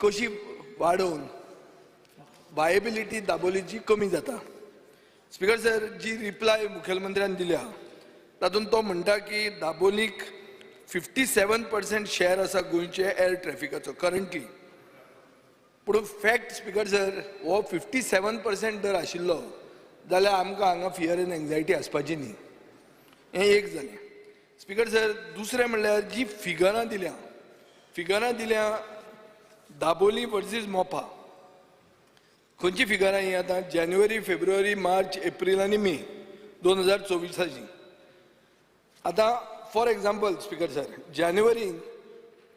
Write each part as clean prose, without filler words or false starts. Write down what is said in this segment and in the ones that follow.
कशी वाडोवन वायबिलिटी दाबोलीची कमी जाता. स्पीकर सर, जी रिप्लाय मुखेलमंत्र्यान दिल्या तातूंत तो म्हणटा की दाबोलीक 57% शेअर आसा गोंयचे एअर ट्रॅफिकाचो करंटली. पूण फॅक्ट स्पीकर सर, हो 57% जर आशिल्लो जाल्यार आमकां हांगा फियर एंड एंग्जायटी आसपाची न्ही. हें एक जालें. स्पीकर सर, दुसरें म्हणल्यार जी फिगरां दिल्या दाबोली वर्सीस मोपा. खंयची फिगरां ही आतां जानेवारी, फेब्रुवारी, मार्च, एप्रील आनी मे 2024. आतां फॉर एग्जाम्पल स्पीकर सर, जानेवारीन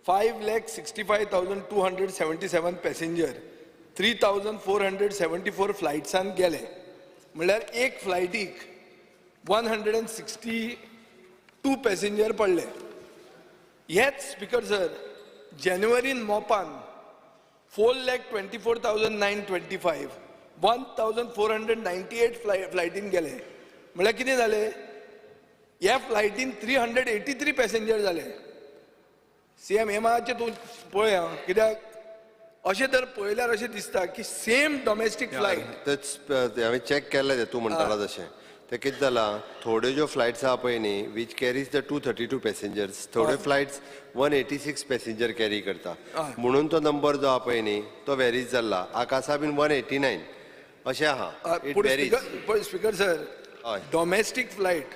5,65,277 पॅसेंजर 3,474 फ्लायट्सान गेले. म्हणल्यार एक फ्लायटीक 162 पॅसेंजर पडले. हेच स्पीकर सर जानेवारीन मोपान 4,24,925 1,498 फ्लायटीन गेले. म्हळ्यार कितें जालें, ह्या फ्लायटीन 383 पॅसेंजर जाले. सीएम हे मातशें तूं पळय आं, कित्याक अशें जर पळयल्यार अशें दिसता की सेम डॉमेस्टीक फ्लायट. हांवें चॅक केल्लें तें तूं म्हणटालो तशें. ते कितें जालां, थोड्यो ज्यो फ्लायट्स आहा पळय न्ही, वीच कॅरीज द 232 पॅसेंजर्स, थोड्यो फ्लायट्स 186 पॅसेंजर कॅरी करता. म्हणून तो नंबर जो आहा पळय न्ही तो वेरीज जाल्ला. आकासा बीन 189 अशें आहा. स्पीकर सर, डॉमेस्टीक फ्लायट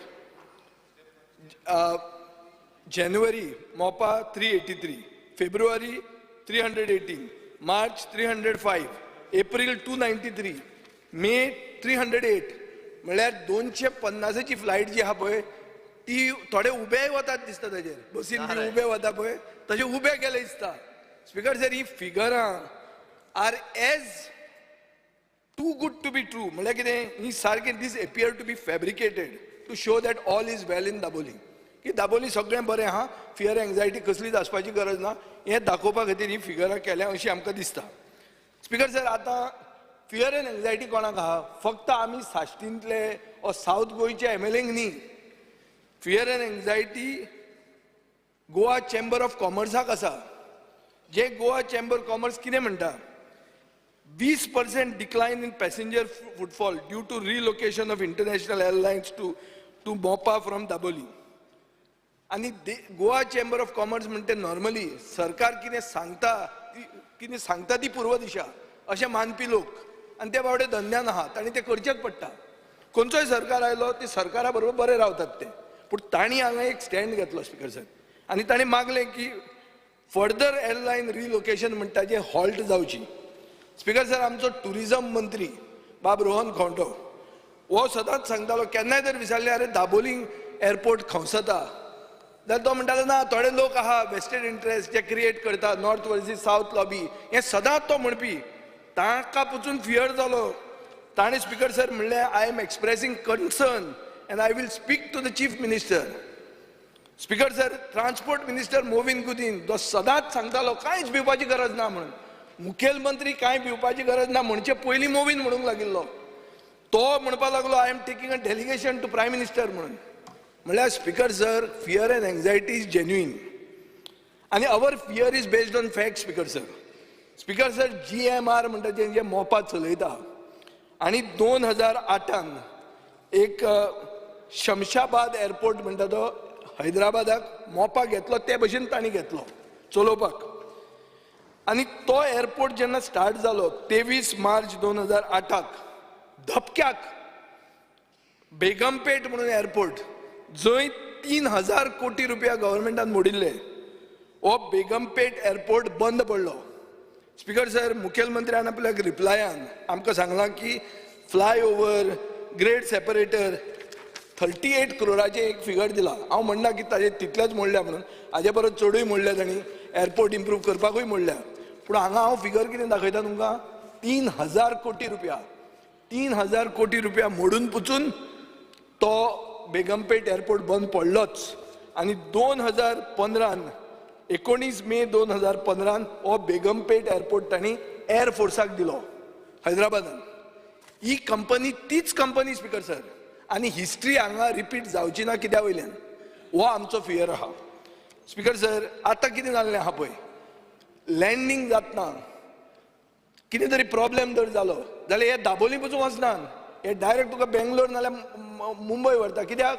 जानेवारी मोपा 383, फेब्रुवारी 318, मार्च 305, एप्रील 293, मे 308. म्हळ्यार 250ची फ्लायट जी आहा पळय ती थोडे उबे वतात दिसता. ताजेर बसीन उबे वता पळय तशें उबे गेले दिसता. स्पीकर सर, ही फिगरां are as too good to be true. म्हळ्यार कितें, ही सारकें these appear to be fabricated to show that all is well in Dabolim. की दाबोली सगळें बरें आहा, फियर एंग्जायटी कसलीच आसपाची गरज ना, हें दाखोवपा खातीर ही फिगरां केल्या अशी आमकां दिसता. स्पीकर सर, आतां फियर एंड एंग्जायटी कोणाक आहा? फक्त आमी साश्टींतले ओ सावथ गोंयचे MLAंक न्ही. Fear and anxiety Goa chamber of कॉमर्साक आसा. जे गोवा चेंबर कॉमर्स कितें म्हणटा, 20% decline in passenger footfall due to relocation of international airlines to Mopa from Dabolim. आनी गोवा चेंबर ऑफ कॉमर्स म्हणटा नॉर्मली सरकार कितें सांगता ती पूर्व दिशा अशें मानपी लोक, आनी ते बावडे धंद्यान आहात आनी ते करचेच पडटा. खंयचोय सरकार आयलो ते सरकारा बरोबर बरे रावतात ते. पूण तांणी हांगा एक स्टँड घेतलो स्पीकर सर, आनी तांणी मागलें की फर्दर एअरलायन रिलोकेशन म्हणटा जे हॉल्ट जावची. स्पीकर सर, आमचो टुरिजम मंत्री बाब रोहन खंवटो हो सदांच सांगतालो, केन्नाय जर विचारलें अरे दाबोली एअरपोर्ट खंवसता जाल्यार तो म्हणटालो ना, थोडे लोक आहा वेस्टेड इंट्रस्ट जे क्रिएट करता नॉर्थ वर्सीस सावथ लॉबी. हें सदांच तो म्हणपी. ताका पचून फियर जालो. ताणें स्पीकर सर म्हणलें, I am expressing concern and I will speak to the chief minister. Speaker sir, transport minister Mauvin Godinho जो सदांच सांगतालो कांयच भिवपाची गरज ना म्हणून, मुखेलमंत्री कांय भिवपाची गरज ना म्हणचे पयलीं मोविन म्हणूंक लागिल्लो, तो म्हणपाक लागलो I am taking a delegation to prime minister म्हणून. म्हळ्यार speaker sir, fear and anxiety is genuine आनी our fear is based on fact. Speaker sir, GMR म्हणटा जे मोपा चलयता, आनी 2008 एक शमशाबाद एअरपोर्ट म्हणटा तो हैदराबादाक मोपा घेतलो, ते भशेन तांणी घेतलो चलोवपाक. आनी तो एअरपोर्ट जेन्ना स्टार्ट जालो 23 मार्च 2008 धपक्याक बेगमपेट म्हणून एअरपोर्ट, जंय 3,000 कोटी रुपया गव्हर्मेंटान मोडिल्ले, हो बेगमपेट एअरपोर्ट बंद पडलो. स्पीकर सर, मुखेलमंत्र्यान आपल्या रिप्लायान आमकां सांगलां की फ्लायओव्हर, ग्रेड सेपरेटर 38 करोडाचे एक फिगर दिला. हांव म्हणना की ताजे तितलेच मोडल्या म्हणून, हाजे परस चडूय मोडल्या तांणी, एअरपोर्ट इम्प्रूव करपाकूय मोडल्या. पूण हांगा हांव फिगर कितें दाखयता तुमकां, 3,000 कोटी रुपया 3,000 कोटी रुपया मोडून पुचून तो बेगमपेट एअरपोर्ट बंद पडलोच. आनी 19 मे 2015 हो बेगमपेट एअरपोर्ट तांणी एअर फोर्साक दिलो हैदराबादान. ही कंपनी तीच कंपनी स्पीकर सर, आनी हिस्ट्री हांगा रिपीट जावची ना कित्या वयल्यान, हो आमचो फियर आहा. स्पीकर सर, आतां कितें जाल्लें आहा पळय, लँडींग जातना कितें तरी प्रॉब्लेम जर जालो जाल्यार हे दाबोली पसून वचनात, हे डायरेक्ट तुका बेंगलोर नाल्यार मुंबय व्हरता. कित्याक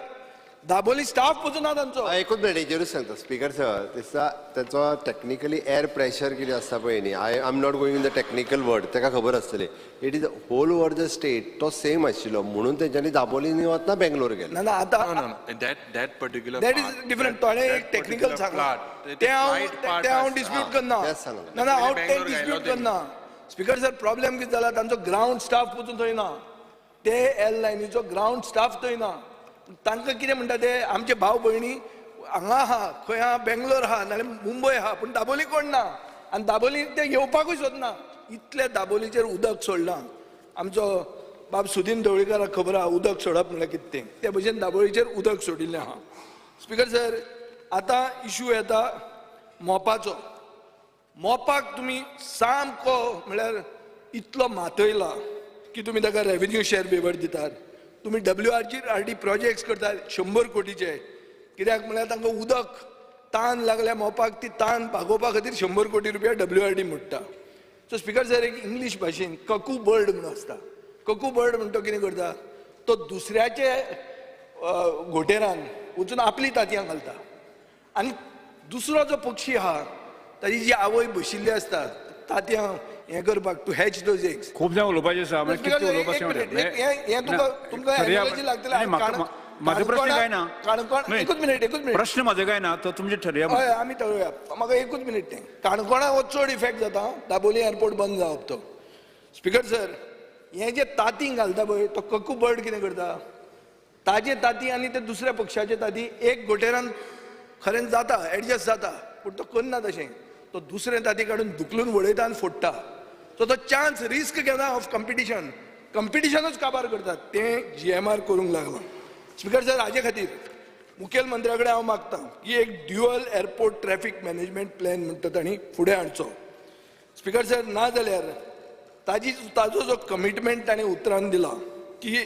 दाबोली स्टाफ पसून ना तांचो. एकूच मिनिट हेजेरूच सांगता स्पीकर सर दिसता त्याचो टेक्निकली एअर प्रेशर कितें आसता पळय न्ही I am not going in the technical word ताका खबर आसतलें it is whole over the state तो सेम आशिल्लो म्हणून तेंच्यांनी दाबोलींनी वतना बेंगलोर गेले. ना ना आतां That particular that part, is different. थोडे एक टेक्निकल सांगला ते हांव डिस्प्यूट करना. तेच सांगलें. ना ना हांव ते बेंगलोर डिस्प्यूट गेलो करना. स्पीकर सर प्रॉब्लेम कितें जाला तांचो ग्राउंड स्टाफ पसून थंय ना. ते एअरलायनीचो ग्राउंड स्टाफ थंय ना. तांकां कितें म्हणटा ते आमचे भाव भयणी हांगा आहा खंय आहा बेंगलोर आहा नाल्यार मुंबय आहा पूण दाबोली कोण ना. आनी दाबोली ते येवपाकूय सोदना. इतले दाबोलीचेर उदक सोडलां. आमचो बाब सुदीन ढवळीकाराक खबर आहा उदक सोडप म्हणल्यार कितें तें. ते भशेन दाबोळीचेर उदक सोडिल्लें आहा. स्पीकर सर आतां इश्यू येता मोपाचो. मोपाक तुमी सामको म्हळ्यार इतलो मातयला की तुमी ताका रेव्हेन्यू शेअर वेवर दितात. तुमी WRD प्रोजेक्ट्स करतात 100 कोटीचे. कित्याक म्हळ्यार तांकां उदक तान लागल्या मोपाक ती तान भागोवपा खातीर 100 कोटी रुपया WRD मोडटा. सो स्पीकर सर एक इंग्लीश भाशेन ककू बर्ड म्हणून आसता. ककू बर्ड म्हणटा तो कितें करता तो दुसऱ्याचे घोटेरान वचून आपली तांतयां घालता. आनी दुसरो जो पक्षी आहा ताची जी आवय बशिल्ली आसता तांतयां हें करपाक टू हॅच दोज एग्स. खूप जाण उलोवपाचें आसा म्हणजे कितलें उलोवपाचें तुमकां एनालॉजी लागतले. म्हाजो प्रश्न काय ना. काणकोण एकूच मिनिट प्रश्न म्हाजो काय ना तो तुमचे ठरया. हय आमी ठरवया. म्हाका एकूच मिनिट तें काणकोणा हो चड इफेक्ट जाता दाबोली एअरपोर्ट बंद जावप तो. स्पीकर सर हें जे तांती घालता पळय तो ककू बर्ड कितें करता ताजे तांती आनी ते दुसऱ्या पक्षाचे तांती एक घोटेरान खरें जाता एडजस्ट जाता पूण तो करना तशें. तो दुसरें तांती काडून धुकलून वडयता आनी फोडटा. सो तो चान्स रिस्क घेना ऑफ कंपिटिशनूच काबार करतात. तें GMR करूंक लागलां. स्पीकर सर हाजे खातीर मुखेलमंत्र्या कडेन हांव मागतां की एक dual airport traffic management plan म्हणटा तांणी फुडें हाडचो. स्पीकर सर ना जाल्यार ताजो जो कमिटमेंट ताणें उतरान दिला की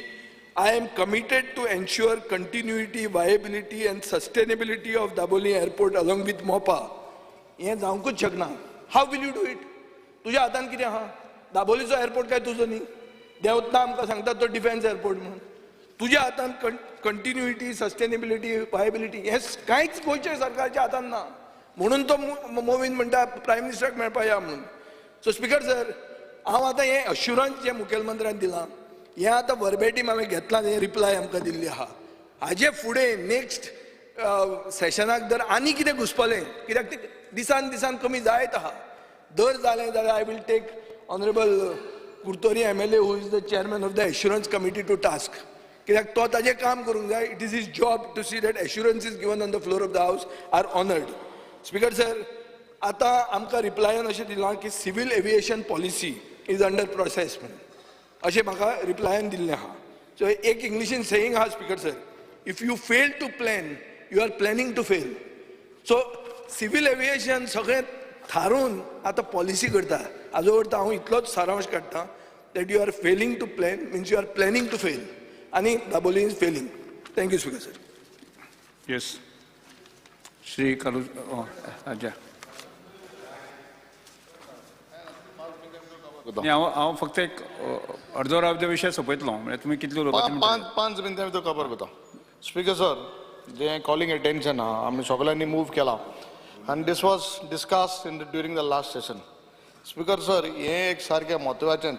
I am committed to ensure continuity viability and sustainability of Dabolim airport along with Mopa हें जावंकूच शकना. हाव विल यू डू इट. तुज्या हातान कितें आहा. दाबोलीचो एअरपोर्ट काय तुजो न्ही. देंवतना आमकां सांगता तो डिफेन्स एअरपोर्ट म्हणून. तुज्या हातान कंटिन्युइटी सस्टेनेबिलिटी वायबिलिटी हें कांयच गोंयच्या सरकारच्या हातान ना. म्हणून तो मोवीन म्हणटा प्रायम मिनिस्टराक मेळपा या म्हणून. सो स्पीकर सर हांव आतां हें अश्युरन्स जे मुखेलमंत्र्यान दिलां हें आतां वर्बेटीम हांवें घेतलां हें रिप्लाय आमकां दिल्ली आहा. हाजे फुडें नेक्स्ट सेशनाक जर आनी कितें घुसपलें कित्याक तें दिसान दिसान कमी जायत आहा. दर जालें जाल्यार I will take honourable Curtorim MLA who is the chairman of the assurance committee to task. कित्याक तो ताजें काम करूंक जाय. It is his job to see that assurances given on the floor of the house are honoured. Speaker sir आतां आमकां रिप्लायान अशें दिलां की civil aviation policy is under process म्हणून अशें म्हाका रिप्लायान दिल्लें आहा. सो एक इंग्लिशीन सेयींग आहा speaker sir if you fail to plan you are planning to fail. So civil aviation सगळें थारून आतां पॉलिसी करता. हाजो अर्थ हांव इतलोच सारांश काडटां that you are failing to plan means you are planning to fail आनी Dabolim is failing. Thank you speaker sir. Yes Shri कालू आजा. हांव फक्त एक अर्दो वरार विशय सोंपयतलो म्हणजे तुमी कितले उलोवपाचें. 5 मिनटां भितर खबर करता. स्पीकर सर जे कॉलिंग अटेंशन आहा आमी सगळ्यांनी मूव केला and this was discussed during the last session. Speaker sir, हे एक सारकें म्हत्वाचें.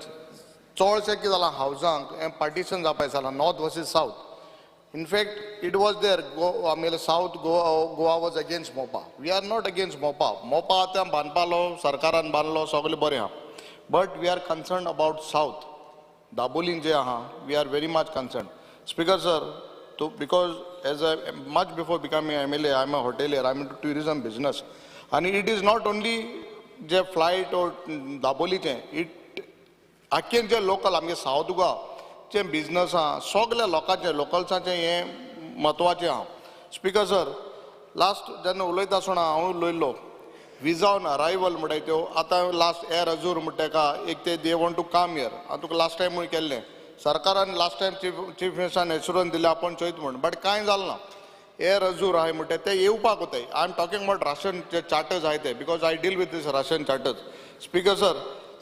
चडशें कितें जालां हावजांक हें पार्टिशन जावपाक जाला north versus south. In fact, it was there. South Goa was against MOPA. We are not against MOPA. MOPA आतां बांदपालो सरकारान बांदलो सगळें बरें आहा. But we are concerned about South. Dabolin जे आहा, we are very much concerned. Speaker sir, because as much before becoming MLA, I am a hotelier. I am into tourism business, and it is not only जे flight or Daboli चे. It आख्खें जे local आमगे South Goa चे business आहा, सगळ्या लोकांचे localसांचे हें म्हत्वाचें आहा. Speaker sir, last जेन्ना उलयता आसतना हांव उलयल्लो visa on arrival म्हणटाय त्यो आतां last air azure म्हणटा एक ते they want to come here. हांव तुका last time केल्लें. सरकारान लास्ट टायम चीफ मिनिस्टरान एश्युरन्स दिले आपण चोयत म्हणून बट कांय जालें ना. एअर अजूर आहे म्हणटा ते येवपाक वताय. I am talking about Russian charters आहाय ते because I deal with these Russian charters. Speaker sir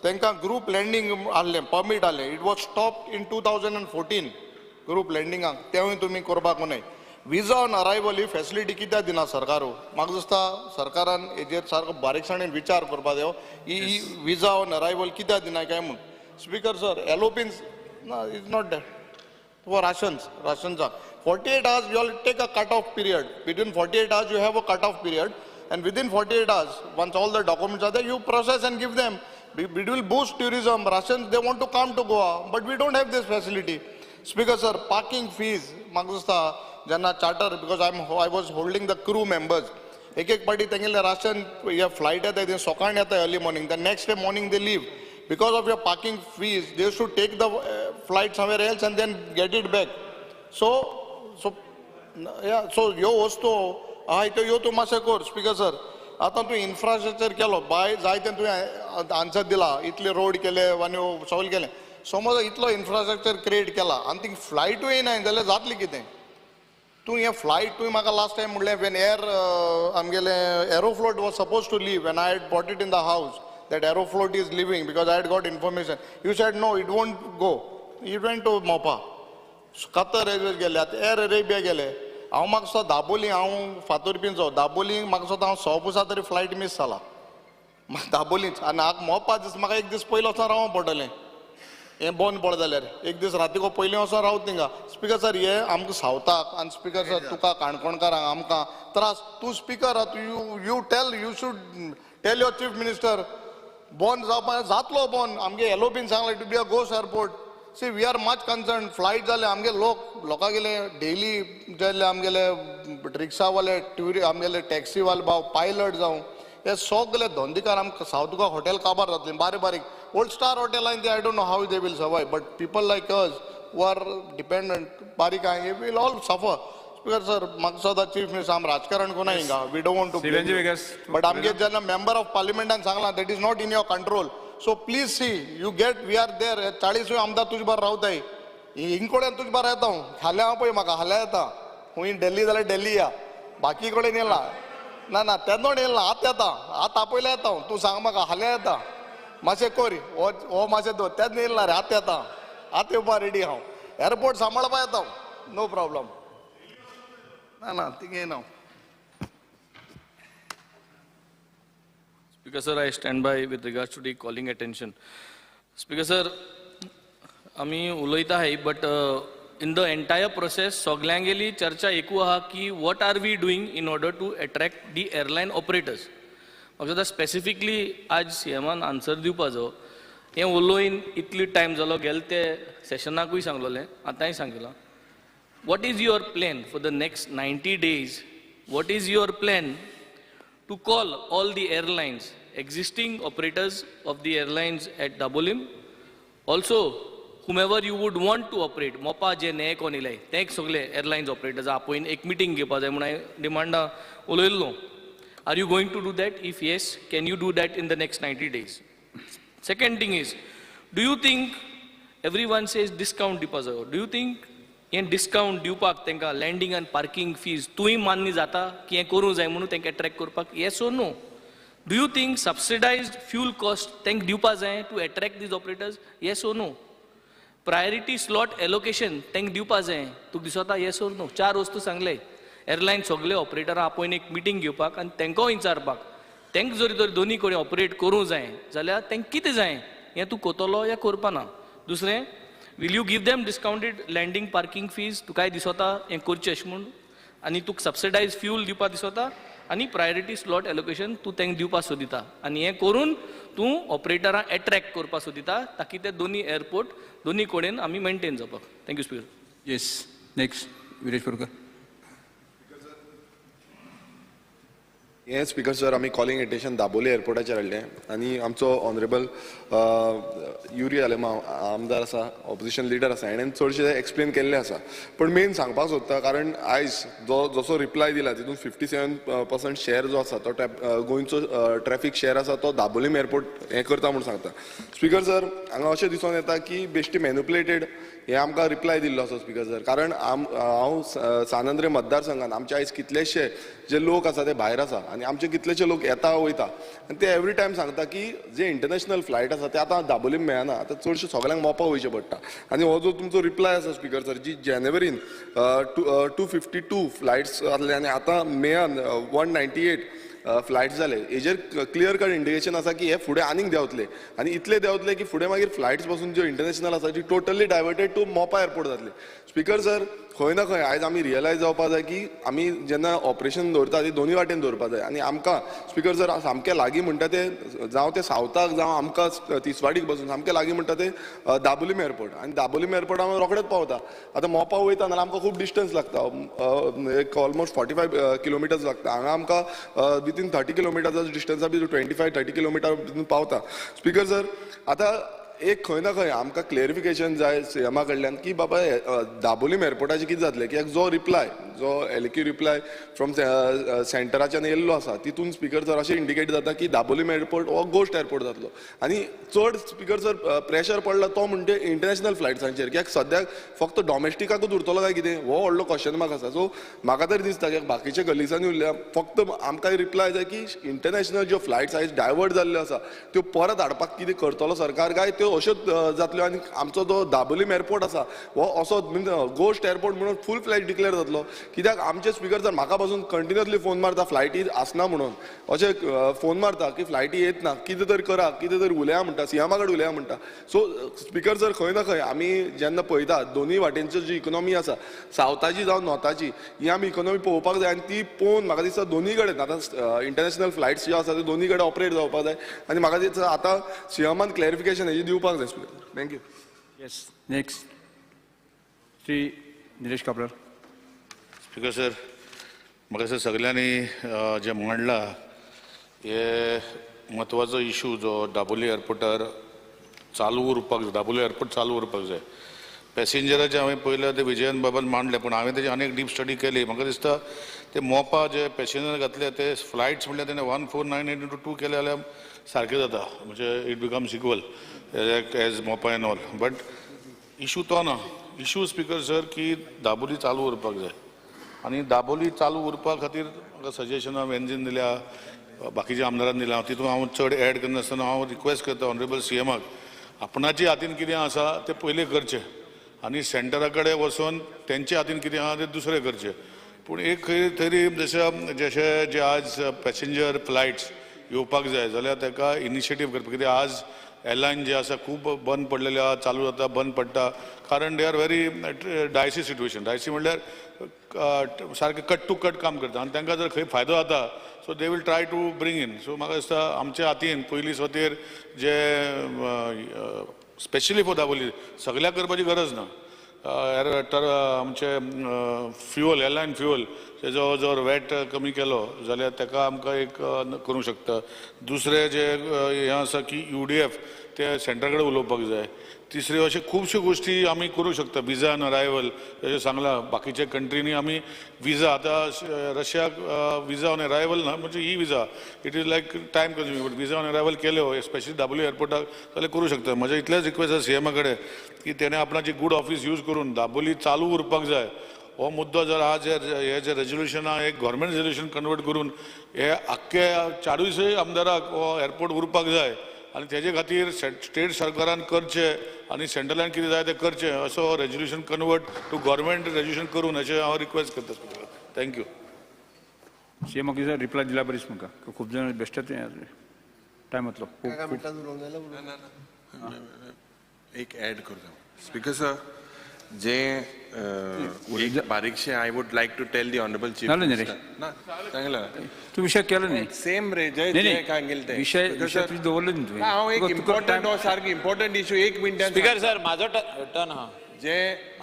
तांकां ग्रुप लँडींग आहलें परमीट आहलें it was stopped in 2014 group लँडिंगाक तेवूय तुमी करपाक न्हय विजा ऑन अरायवल ही फॅसिलिटी कित्याक दिना सरकारू म्हाका दिसता सरकारान हेजेर सारको बारीकसाणेन विचार करपा जायो ही विजा ऑन अरायवल कित्याक दिना काय म्हूण स्पीकर सर एलोपिन्स ना इज नॉट दॅट फॉर राशन्साक 48 hours you will take a cut-off period. Between 48 hours you have a cut-off period, and within 48 hours, once all the documents are there, you process and give them. It will boost tourism. Russians, they want to come to Goa, but we don't have this facility. Speaker sir, parking fees, Magdusta, Janna charter, because I was holding the crew members. एक party tengile Russian flight at the Sokan at the early morning. The next day morning they leave. Because of your parking fees, they should take the flight somewhere else and then get it back. So ह्यो वस्तू आहाय त्यो ह्यो तूं मातशें कर speaker sir आतां तूं इन्फ्रास्ट्रक्चर केलो बाय जायतें तुवें आन्सर दिला इतले रोड केले आनी सगळें केलें समज इतलो इन्फ्रास्ट्रक्चर क्रिएट केला आनी थिंग फ्लायटूय येनाय जाल्यार जातलें कितें तूं हें फ्लायट तुवें म्हाका लास्ट टायम म्हणलें वेन आमगेलें Aeroflot was supposed to leave when I had bought it in the house that Aeroflot is leaving because I had got information you said no it won't go it went to Mopa Qatar railway गेले आतां air Arabia गेले हांव म्हाका सुद्दां दाबोली हांव फातोरपींचो दाबोली म्हाका सुद्दां हांव 6 पुसा तरी फ्लायट मिस जाला म्हाका दाबोलीच आनी हाका मोपा दीस म्हाका एक दीस पयलो वचोन रावों पडटलें हें बंद पड जाल्यार एक दीस रातीको पयलीं वचोन रावता थिंगा स्पीकर सर हे आमकां सावताक आनी स्पीकर सर तुका काणकोणकारांक आमकां त्रास तूं speaker you should tell your chief minister बंद जावपा जातलो बंद आमगे एलोपीन सांगलें to be a ghost airport See, we are much concerned. Flight जाले आमगे लोका गेले डेली जाले आमगेले रिक्षावाले आमगेले टॅक्सी वाले भाव पायलट जावं हे सगळे धंदेकार आमकां सावथ गोवा हॉटेल काबार जातले बारीक ओल्ड स्टार हॉटेलान ते I don't know how they will survive but people like us who are dependent बारीक I will all suffer speaker sir म्हाका सदां चीफ मिनिस्टर आम राजकारण कोना हिंगा we don't want to but आमगे जेन्ना मेंबर ऑफ पार्लिमेंटान सांगलां that is not in your control So please see, you get, we are there. 40 आमदार तुझे बार रावताय हिंगकोड्यान तुझे बार येता हाल्या हांव पळय म्हाका हाल्या येता खूंय दिल्ली जाल्यार दिल्ली या बाकी कडेन येयला ना तेन्ना येयला आतां येता आतां आपयल्या येता तूं सांग म्हाका हाल्या येता मातशें कर हो मातशें दो तेन्ना येयला रे आतां येता आतां येवपा रेडी हांव एअरपोर्ट सांबाळपा येता नो प्रॉब्लम ना थिंग येना Speaker sir, I stand by with regards to the calling attention. Speaker sir, आमी उलयता हाय but in the entire process सगळ्यांगेली चर्चा एकू आहा की what are we doing in order to attract the airline operators. म्हाका दिसता स्पेसिफिकली आज सीएमान आन्सर दिवपाचो हें उलोवन इतली टायम जालो गेले ते सेशनाकूय सांगलोलें आतांय सांगलां what is your plan for the next 90 days? What is your plan to call all the airlines, existing operators of the airlines at Dabolim, also whomever you would want to operate, Mopa je ne konilai, thank sogle airlines operators, apoin ek meeting ge paas hai, demanda uloillo. Are you going to do that? If yes, can you do that in the next 90 days? Second thing is, do you think everyone says discount dipazo? Do you think हे discount दिवपाक तांकां landing आनी parking fees तुय मान्य जाता की हें करूं जाय म्हणून तांकां अट्रॅक्ट करपाक yes or no do you think subsidised fuel cost तांकां दिवपा जाय to attract these operators yes or no priority slot allocation तांकां दिवपा जाय तुका दिसता येस ओर नो 4 वस्तू सांगले एअरलायन सगळे ऑपरेटरां आपोवन एक मिटींग घेवपाक आनी तांकां विचारपाक तांकां जर दोनी कडेन ऑपरेट करूं जाय जाल्यार तांकां कितें जाय हें तूं कोतलो या करपा ना दुसरें will you give them discounted landing parking fees tu kai disota en kurchi ash mun ani tu subsidize fuel dipa disota ani priority slot allocation tu teng dipa sodita ani he korun tu operator attract korpa sodita taki te doni airport doni koden ami maintain japak thank you speaker yes next Viresh Borkar हें speaker sir आमी calling attention Dabolim एअरपोर्टाचेर हाडलें आनी आमचो honourable Yuri आलेमा आमदार आसा opposition leader आसा हेणें चडशें explain केल्लें आसा पण मेन सांगपाक सोदता कारण आयज जसो रिप्लाय दिला तितून 57% शेअर जो आसा तो गोंयचो ट्रॅफिक शेअर आसा तो दाबोलीम एअरपोर्ट हें करता म्हूण सांगता स्पीकर सर हांगा अशें दिसून येता की बेश्टी मॅन्युपुलेटेड हे आमकां रिप्लाय दिल्लो आसा स्पिकर सर. कारण हांव सानंद्रे मतदारसंघान आमचे आयज कितलेशे जे लोक आसा ते भायर आसा आनी आमचे कितलेशे लोक येता वयता आनी ते एवरी टायम सांगता की जे इंटरनॅशनल फ्लायट आसा ते आतां दाबोलीम मेळना, आतां चडशे सगळ्यांक मोपा वयचें पडटा. आनी हो जो तुमचो रिप्लाय आसा स्पिकर सर, जी जानेवारीन 252 फ्लायट्स आसले आनी आतां मेयान 198 फ्लायट्स जाले, हेजेर क्लियर कट इंडिकेशन आसा की हे फुडें आनीक देंवतले आनी इतले देंवतले की फुडें मागीर फ्लायट्स पासून ज्यो इंटरनॅशनल आसा ती टोटली डायवर्टेड टू मोपा एअरपोर्ट जातले. स्पिकर सर, खंय ना खंय आयज आमी रियलायज जावपा जाय की आमी जेन्ना ऑपरेशन दवरता ती दोनूय वाटेन दवरपा जाय. आनी आमकां स्पिकर सर सामकें लागीं म्हणटा ते जावं ते सावथाक जावं आमकां तिसवाडीक बसून सामकें लागीं म्हणटा ते दाबोलीम एअरपोर्ट. आनी दाबोलीम एअरपोर्ट आमी रोखडेच पावता. आतां मोपा वयता नाल्यार आमकां खूब डिस्टन्स लागता, एक ऑलमोस्ट 45 किलोमिटर्स लागता. हांगा आमकां विथीन 30 किलोमिटर्स डिस्टन्सा भितर 25-30 किलोमिटर भितर पावता. स्पिकर सर, आतां एक खंय ना खंय आमकां क्लेरिफिकेशन जाय सीएमा कडल्यान की बाबा दाबोलीम एअरपोर्टाचें कितें जातलें, कित्याक जो रिप्लाय जो एलिक्यू रिप्लाय फ्रॉम सेंटराच्यान येयल्लो आसा तितून स्पिकर सर अशें इंडिकेट जाता की दाबोलीम एअरपोर्ट हो गोस्ट एअरपोर्ट जातलो. आनी चड स्पिकर सर प्रेशर पडला तो म्हणजे इंटरनॅशनल फ्लायट्सांचेर, कित्याक सद्याक फक्त डॉमेस्टिकाकूच उरतलो काय कितें हो व्हडलो क्वेश्चन मार्क आसा. सो म्हाका तरी दिसता की बाकीच्या कलिग्सांनी उरल्या फक्त आमकां रिप्लाय जाय की इंटरनॅशनल ज्यो फ्लायट्स आयज डायवर्ट जाल्ल्यो आसा त्यो परत हाडपाक कितें करतलो सरकार काय त्यो अश्योच जातल्यो आनी आमचो जो दाबोलीम एअरपोर्ट आसा हो असो गोस्ट एअरपोर्ट म्हणून फूल फ्लायट डिक्लेअर जातलो. कित्याक आमचे स्पिकर जर म्हाका पासून कंटिन्युअसली फोन मारता फ्लायटी आसना म्हणून, अशें फोन मारता की फ्लायटी येत ना, कितें तरी करा, कितें तरी उलया म्हणटा, सीएमा कडेन उलया म्हणटा. सो स्पिकर सर खंय ना खंय आमी जेन्ना पळयता दोनूय वाटेनची जी इकॉनॉमी आसा सावथाची जावं नॉर्थाची ही आमी इकॉनॉमी पळोवपाक जाय आनी ती पळोवन म्हाका दिसता दोनूय कडेन आतां इंटरनॅशनल फ्लायट्स ज्यो आसा त्यो दोनूय कडेन ऑपरेट जावपाक जाय आनी म्हाका दिसता आतां सीएमान क्लॅरिफिकेशन हेजी दिवपाक जाय speaker. Thank you. Yes, next Shri Nilesh Cabral. Speaker sir, म्हाका दिसता सगळ्यांनी जे मांडला हे म्हत्वाचो इशू जो दाबोली एअरपोर्टार चालू उरपाक जाय, दाबोली एअरपोर्ट चालू उरपाक जाय. पॅसेंजराचे हांवें पयलें ते विजयन बाबान मांडलें, पूण हांवें तेजी आनी एक डीप स्टडी केली. म्हाका दिसता ते मोपा जे पॅसेंजर घातले ते फ्लायट्स म्हणल्यार तेणें 1498/2 केले जाल्यार सारकें जाता, म्हणजे इट बिकम्स इक्वल एज मोपा एन ऑल. बट इशू तो ना. इशू स्पिकर सर की दाबोली चालू उरपाक जाय आनी दाबोली चालू उरपा खातीर म्हाका सजेशनां वेंजीन दिल्या, बाकीच्या आमदारान दिल्या. तितून हांव चड एड करनासतना हांव रिक्वेस्ट करता ऑनरेबल सीएमाक आपणाच्या हातीन कितें आसा तें पयलें करचें आनी सेंटरा कडेन वचून तेंचे हातीन कितें आसा तें दुसरें करचें. पूण एक खंय तरी जशें जे आज पॅसेंजर फ्लायट्स येवपाक जाय जाल्यार ताका इनिशिएटीव करपाक, कित्याक आज एअरलायन जे आसा खूब बंद पडलेले आहा, चालू जाता बंद पडटा, कारण they are very Dicey situation. Dicey म्हणल्यार सारकें कट टू कट काम करता आनी तांकां जर खंय फायदो जाता so they will try to bring in. So म्हाका दिसता आमच्या हातीन पयलीं स्वतेर जे स्पेशली फॉर दाबोली सगळ्याक करपाची गरज ना. आमचे फ्युअल एअरलायन फ्युअल तेजो जर वॅट कमी केलो जाल्यार ताका आमकां एक करूंक शकता. दुसरें जे हें आसा की UDF ते सेंटरा कडेन उलोवपाक जाय. तिसरे अशे खुबश्यो गोश्टी आमी करूंक शकता. विजा ऑन अरायवल जशें सांगलां बाकीच्या कंट्रीनी आमी विजा, आतां रशियाक विजा ऑन अरायवल ना, म्हणजे ही visa it is like time consuming. But visa on arrival केल्यो स्पेशली दाबोली एअरपोर्टाक जाल्यार करूंक शकता. म्हजें इतलेंच रिक्वेस्ट आसा सीएमा कडेन की तेणें आपणाची गूड ऑफीस यूज करून दाबोली चालू उरपाक जाय. हो मुद्दो जर आज हे जे रेजोल्युशन आहा एक गव्हर्मेंट रेजोल्युशन कन्वर्ट करून हे आख्खे 40 आमदाराक हो एअरपोर्ट उरपाक जाय आनी तेजे खातीर स्टेट सरकारान करचें आनी सेंट्रलान कितें जाय तें करचें असो resolution convert to government resolution करून अशें हांव रिक्वेस्ट करता. थँक्यू. सीएम कितें रिप्लाय दिला बरीच म्हाका, खूब जाण बेश्टेच टायम वतलो. एक ऍड करता स्पीकर सर जे एक बारीकशे I would like to tell the honourable chief minister ना सांगला तू विषय केलो न्ही. सेम रे जे सांगेल ते विषय तुझे दवरले न्ही तुवें. हांव एक इम्पॉर्टंट सारको इम्पॉर्टंट इशू एक मिनटान स्पीकर सर माझो टर्न हा. जे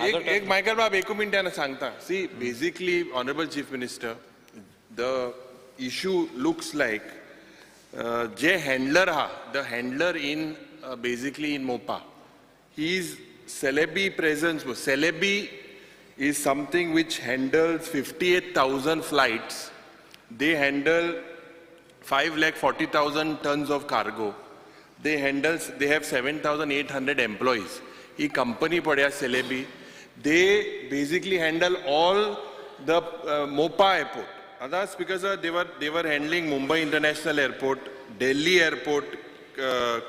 एक मायकल बाब एक मिनटान सांगता. See basically honourable chief minister the issue looks like जे हँडलर आहा the handler in basically in Mopa he is Celebi presence. Celebi is something which handles 58,000 flights. They handle 5,40,000 tons of cargo. They have 7,800 employees. He company पळया Celebi, they basically handle all the Mopa airport. Other speakers are they were handling Mumbai International Airport, Delhi Airport,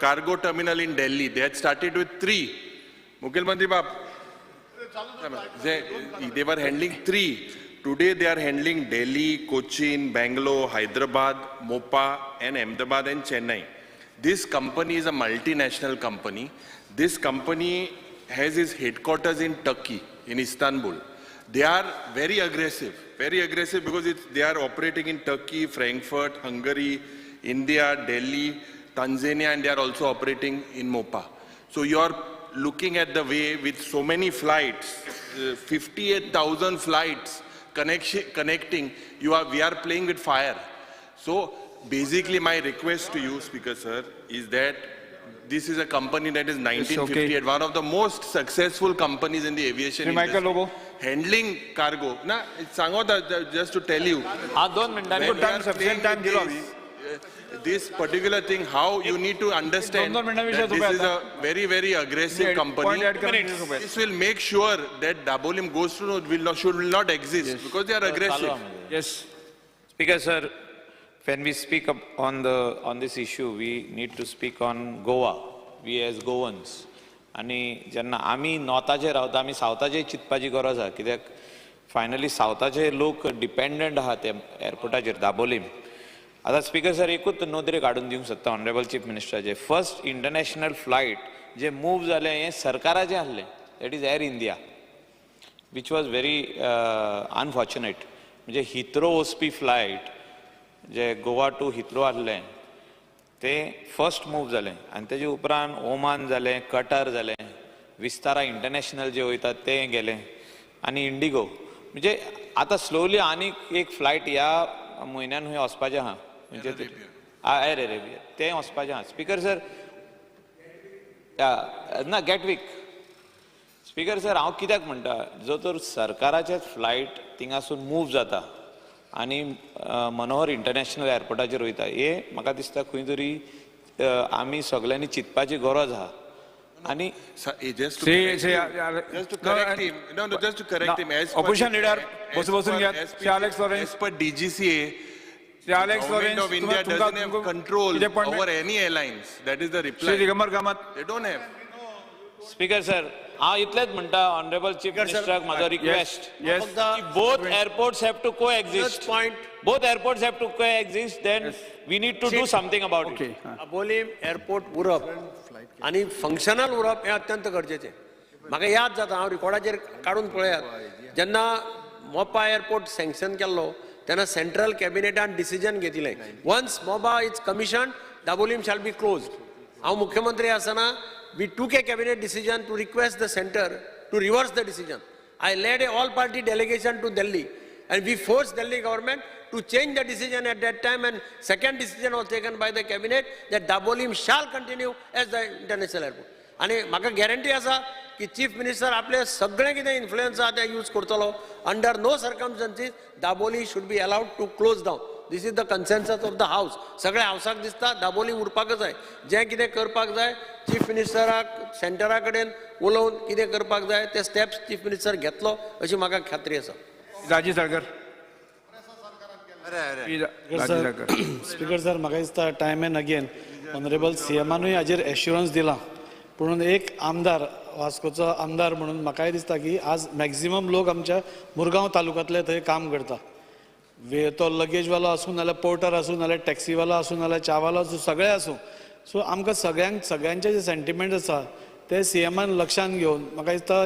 cargo terminal in Delhi. They had started with 3. Mukhil Mantri Bab, they were handling 3. Today they are handling Delhi, Cochin, Bangalore, Hyderabad, Mopa, and Ahmedabad and Chennai. This company is a multinational company. This company has its headquarters in Turkey, in Istanbul. They are very aggressive because they are operating in Turkey, Frankfurt, Hungary, India, Delhi, Tanzania, and they are also operating in Mopa. So you are looking at the way with so many flights, 58,000 flights connecting, we are playing with fire. So basically my request to you, Speaker Sir, is that this is a company that is 1958, one of the most successful companies in the aviation Sri Michael industry. Lobo. Handling cargo. Na, just to tell you. This particular thing, how you need to understand that this is a very, very aggressive company. This will make sure that Dabolim goes through should not exist because they are aggressive. Yes. Speaker sir, when we speak on this issue, we need to speak on Goa. We as Goans. आणि जेन्ना आमी नॉर्थाचे रावता आमी सावथाचे चिंतपाची गरज आहा कित्याक finally सावथाचे लोक dependent आहा ते एअरपोर्टाचेर दाबोलीम. आतां स्पीकर सर एकूच नोंदणी काडून दिवंक सोदता ऑनरेबल चीफ मिनिस्टराचे. फर्स्ट इंटरनॅशनल फ्लायट जे मूव जालें हें सरकाराचें आसलें, that is Air India, which was very unfortunate. म्हणजे हिथ्रो वचपी फ्लायट जे गोवा टू हिथ्रो आसलें ते फर्स्ट मूव जालें आनी तेजे उपरांत ओमान जालें, कटार जालें, विस्तारा इंटरनॅशनल जे वयता तें गेलें आनी इंडिगो. म्हणजे आतां स्लोली आनीक एक फ्लायट ह्या म्हयन्यान खंय वचपाचें आहा, म्हणजे एअर अरेबिया तें वचपाचें आहा. स्पीकर सर ना गॅटवीक. स्पीकर सर हांव कित्याक म्हणटा, जो तर सरकाराचेच फ्लायट थिंगासून मूव जाता आनी मनोहर इंटरनॅशनल एअरपोर्टाचेर वयता, हे म्हाका दिसता खंय तरी आमी सगळ्यांनी चिंतपाची गरज आहा. आणि just to correct him, Opposition leader, बसून घ्या. Shri Alex Lawrence. as per DGCA, Shri Alex Government Lawrence of India doesn't have control over any airlines. That is the Shri reply. Digambar Kamat. They don't have. Speaker sir हांव इतलेंच म्हणटा honourable chief मिनिस्टराक म्हाजो request, Yes. both airports have to coexist. Both airports have to coexist, then we need to do something about it. Okay. Dabolim airport उरप आणि functional उरप हे अत्यंत गरजेचें. म्हाका याद जाता, हांव रिकॉर्डाचेर काडून पळयात, जेन्ना मोपा एअरपोर्ट सँक्शन केल्लो तेन्ना सेंट्रल कॅबिनेटान डिसिजन घेतिल्लें, वन्स मोपा is commission Dabolim shall be closed. हांव मुख्यमंत्री आसतना we took a cabinet decision to request the center to reverse the decision. I led a all-party delegation to Delhi and we forced Delhi government to change the decision at that time, and second decision was taken by the cabinet that Dabolim shall continue as the international airport. आणि म्हाका guarantee आसा की chief minister आपले सगळे कितें influence आहा ते use करतलो. Under no circumstances Dabolim should be allowed to close down. This is the consensus of the house. सगळ्या हाऊसाक दिसता दाबोली उरपाकच जाय. जें कितें करपाक जाय चीफ मिनिस्टराक सेंटरा कडेन उलोवन कितें करपाक जाय ते स्टेप्स चीफ मिनिस्टर घेतलो अशी म्हाका खात्री आसा. राजीव साळकर. स्पीकर सर म्हाका दिसता टायम एंड अगेन ऑनरेबल सीएमानूय हाजेर एश्युरन्स दिला, पूण एक आमदार वास्कोचो आमदार म्हणून म्हाकाय दिसता की आज मॅक्झिमम लोक आमच्या मुरगांव तालुक्यांतले थंय काम करता. तो लगेजवालो आसूं नाल्यार पोर्टर आसूं नाल्यार टॅक्सीवालो आसूं नाल्यार चावालो आसूं, सगळे आसूं. सो आमकां सगळ्यांचे जे सेंटिमेंट आसा ते सीएमान लक्षांत घेवन म्हाका दिसता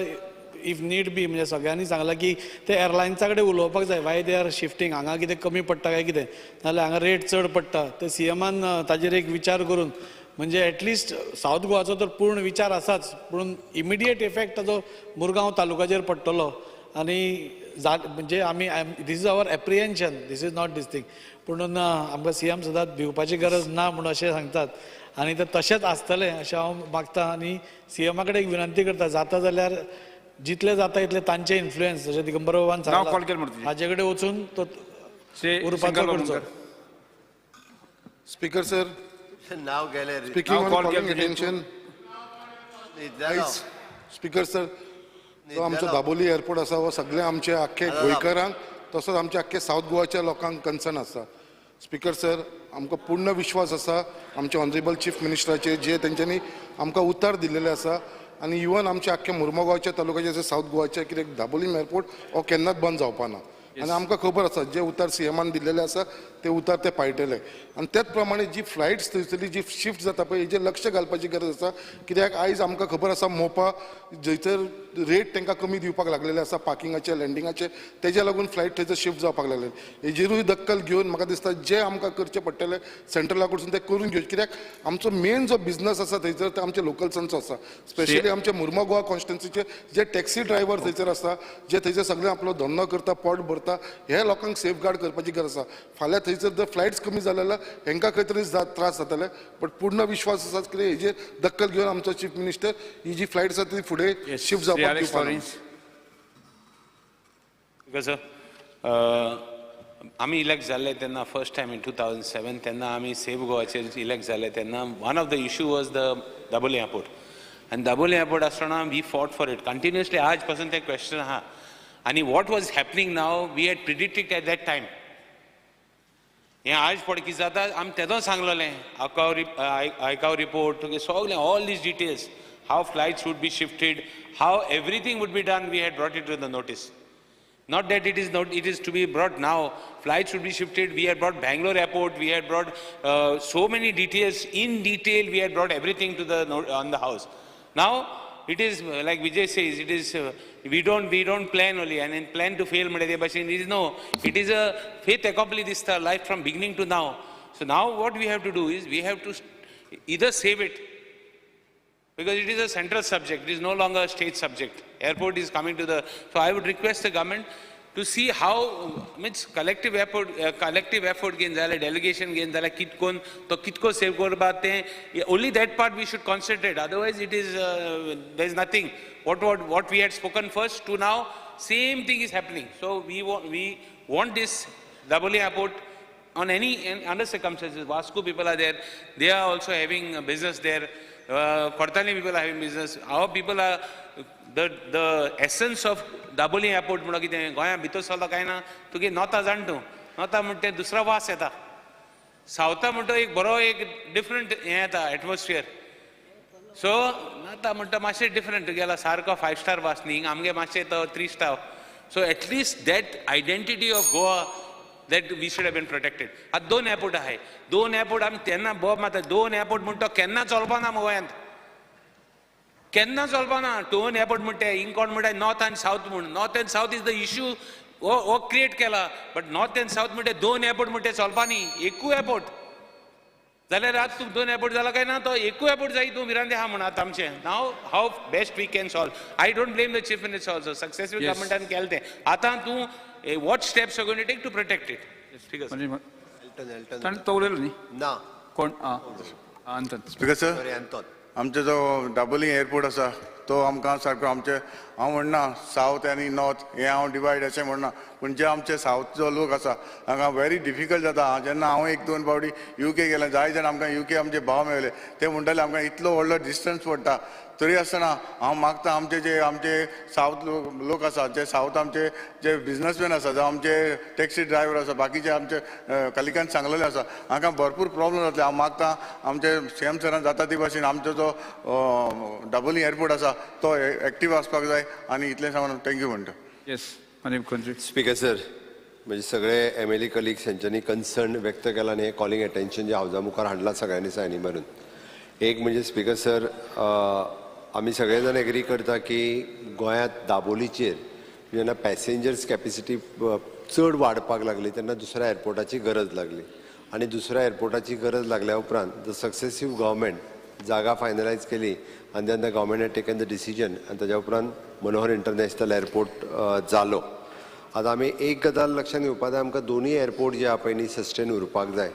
इफ नीड बी म्हणजे सगळ्यांनी सांगलां की ते एअरलायन्सा कडेन उलोवपाक जाय, वाय दे आर शिफ्टींग, हांगा कितें कमी पडटा काय कितें, नाल्यार हांगा रेट चड पडटा, ते सीएमान ताजेर एक विचार करून म्हणजे एटलिस्ट सावथ गोवाचो तर पूर्ण विचार आसाच, पूण इमिडिएट इफेक्ट ताजो मुरगांव तालुक्याचेर पडटलो. आनी म्हणजे आमी this is our apprehension, this is not this thing. पूण आमकां सीएम सदांच भिवपाची गरज ना म्हणून अशें सांगतात आनी ते तशेंच आसतलें अशें हांव मागतां. आनी सीएमा कडेन एक विनंती करता, जाता जाल्यार जितले जाता इतले तांचे इन्फ्लुएन्स जशें दिगंबर बाबान सांगलां हाजे कडेन वचून तो उरपाचो करचो. स्पीकर सर नाव गेले speaking on calling attention, speaker sir, जो आमचो दाबोली एअरपोर्ट आसा हो सगळे आमचे आख्खे गोंयकारांक तसोच आमच्या आख्खे साऊथ गोवाच्या लोकांक कन्सर्न आसा. स्पीकर सर, आमकां पूर्ण विश्वास आसा आमच्या ऑनरेबल चीफ मिनिस्टराचेर जे तेंच्यांनी आमकां उतर दिलेले आसा आनी इवन आमच्या आख्ख्या मुर्मुगांवच्या तालुक्याचे जे साऊथ गोवाचे कितें दाबोली एअरपोर्ट हो केन्नाच बंद जावपाना आनी आमकां खबर आसा जे उतर सीएमान दिल्लेले आसा ते उतर ते पाळटले आनी त्याच प्रमाणे जी फ्लायट्स थंयसरली जी शिफ्ट जाता पळय हेजेर लक्ष घालपाची गरज आसा. कित्याक आयज आमकां खबर आसा मोपा जंयसर रेट तांकां कमी दिवपाक लागलेले आसा पार्किंगाचे लँडिंगाचे, तेज्या लागून फ्लायट थंयसर शिफ्ट जावपाक लागले. हेजेरूय दक्कल घेवन म्हाका दिसता जे आमकां करचें पडटलें सेंट्रला कडसून ते करून घेवचें. कित्याक आमचो मेन जो बिझनस आसा थंयसर तो आमच्या लोकल्सांचो आसा. स्पेशली आमच्या मुर्मा गोवा कॉन्स्टिट्युन्सीचे जे टॅक्सी ड्रायव्हर थंयसर आसा जे थंयसर सगळे आपलो धंदो करता पोट भरता हे लोकांक सेफगार्ड करपाची गरज आसा. फाल्यां थंयसर जर फ्लायट्स कमी जाले जाल्यार हेंकां खंय तरी त्रास जातले. बट पूर्ण विश्वास आसा की हेजेर दक्कल घेवन आमचो चीफ मिनिस्टर ही जी फ्लायट आसा ती फुडें शिफ्ट जावपाक दिवपाना. आमी इलेक्ट जाल्ले तेन्ना फर्स्ट टायम इन 2007 तेन्ना आमी सेफ गोवाचेर इलेक्ट जाले तेन्ना one of the issue was the Dabolim airport आनी दाबोली एअरपोर्ट आसतना we fought for it continuously. आज पासून ते क्वेश्चन आहा आनी what was happening now we had predicted at that time. हें आज पड कितें जाता आमी तेदो सांगलोलें आयकाव रिपोर्ट तुगे सगलें all this details how flights would be shifted how everything would be done we had brought it to the notice. Not that it is to be brought now. Flights should be shifted. We had brought Bangalore airport. We had brought so many details in detail. We had brought everything to the on the house. Now it is like Vijay says. It is we don't plan only and then plan to fail. It is no. It is a faith accompli this life from beginning to now. So now what we have to do is we have to either save it. Because it is a central subject, it is no longer a state subject. Airport is coming to the. So I would request the government to see how means collective effort gain zala, delegation gain zala, kitkon to kitko save korbaate. Only that part we should concentrate. Otherwise, it is there is nothing. What we had spoken first to now, same thing is happening. So we want this Daboli airport on any under circumstances. Vasco people are there; they are also having a business there. Kortani people are having business. Our people are the essence of Daboli airport. म्हणून कितें गोंया भितर चलता काय ना तुगे नॉर्था जाण तूं नॉर्था म्हणटा दुसरा वास येता सावथा म्हणटा एक बरो एक डिफरंट हें येता एटमॉस्फियर. सो नॉर्था म्हणटा मातशें डिफरंट तुगेला सारको 5 स्टार वास न्ही आमगे मातशें तो 3 star. So at least that identity of Goa that we should have been protected. आज 2 एअरपोर्ट आहे 2 एअरपोर्ट आमी तेन्ना बोब मारता 2 एअरपोर्ट म्हणटा केन्ना चलपाना गोंयांत केन्ना चलपाना. 2 एअरपोर्ट म्हणटा इंकोण म्हणटा नॉर्थ आनी साऊथ म्हणून north end south is the issue हो क्रिएट केला. बट नॉर्थ एंड साऊथ म्हणटा 2 एअरपोर्ट म्हणटा चलपानी एकू एअरपोर्ट जाल्यार आज तूं 2 एअरपोर्ट जाला काय ना तो एकू एअरपोर्ट जाय तूं विरांदे आहा म्हणा आमचें. Now how best we can solve. I don't blame the chief minister also successful गव्हर्मेंटान केलें तें. आतां तूं what steps are going to take to protect it? ठीक आहे पण तो उलयलो न्ही ना कोण अंतन स्पीकर सर आमचो जो दाबोली एअरपोर्ट आसा तो आमकां सारको आमचे हांव म्हणना सावथ आनी नॉर्थ हें हांव डिवायड अशें म्हणना पूण जे आमचे सावथचो लोक आसा हांगा व्हेरी डिफिकल्ट जाता. जेन्ना हांव 1-2 फावटी UK गेलें जाय जाण आमकां UK आमचे भाव मेळले ते म्हणटाले आमकां इतलो व्हडलो डिस्टन्स पडटा तरी आसतना हांव मागता आमचे सावथ लोक आसा जे सावथ आमचे जे बिझनसमॅन आसा जावं आमचे टॅक्सी ड्रायव्हर आसा बाकीचे आमचे कलिकान सांगलेले आसा हांगा भरपूर प्रॉब्लेम जातले. हांव मागता आमचे CM सरान जाता ती भाशेन आमचो जो दाबोली एअरपोर्ट आसा तो एक्टीव आसपाक जाय आनी इतलें सांगून थँक्यू म्हणटा. येस स्पीकर सर म्हणजे सगळे MLA कलिग्स यांच्यांनी कन्सर्न व्यक्त केला आणि कॉलिंग अटेन्शन जे हावजा मुखार हाडला सगळ्यांनी सायनी मारून. एक म्हणजे स्पीकर सर आमी सगळे जाण एग्री करता की गोंयांत दाबोलीचेर जेन्ना पॅसेंजर्स कॅपेसिटी चड वाडपाक लागली तेन्ना दुसऱ्या एअरपोर्टाची गरज लागली आनी दुसऱ्या एअरपोर्टाची गरज लागल्या उपरांत द सक्सेसीव गव्हर्मेंट जागा फायनलायज केली आनी then the government had taken the decision आनी ताच्या उपरांत मनोहर इंटरनॅशनल एअरपोर्ट जालो. आतां आमी एक गजाल लक्षांत घेवपा जाय आमकां दोनूय एअरपोर्ट जे आहा पळय न्ही सस्टेन उरपाक जाय.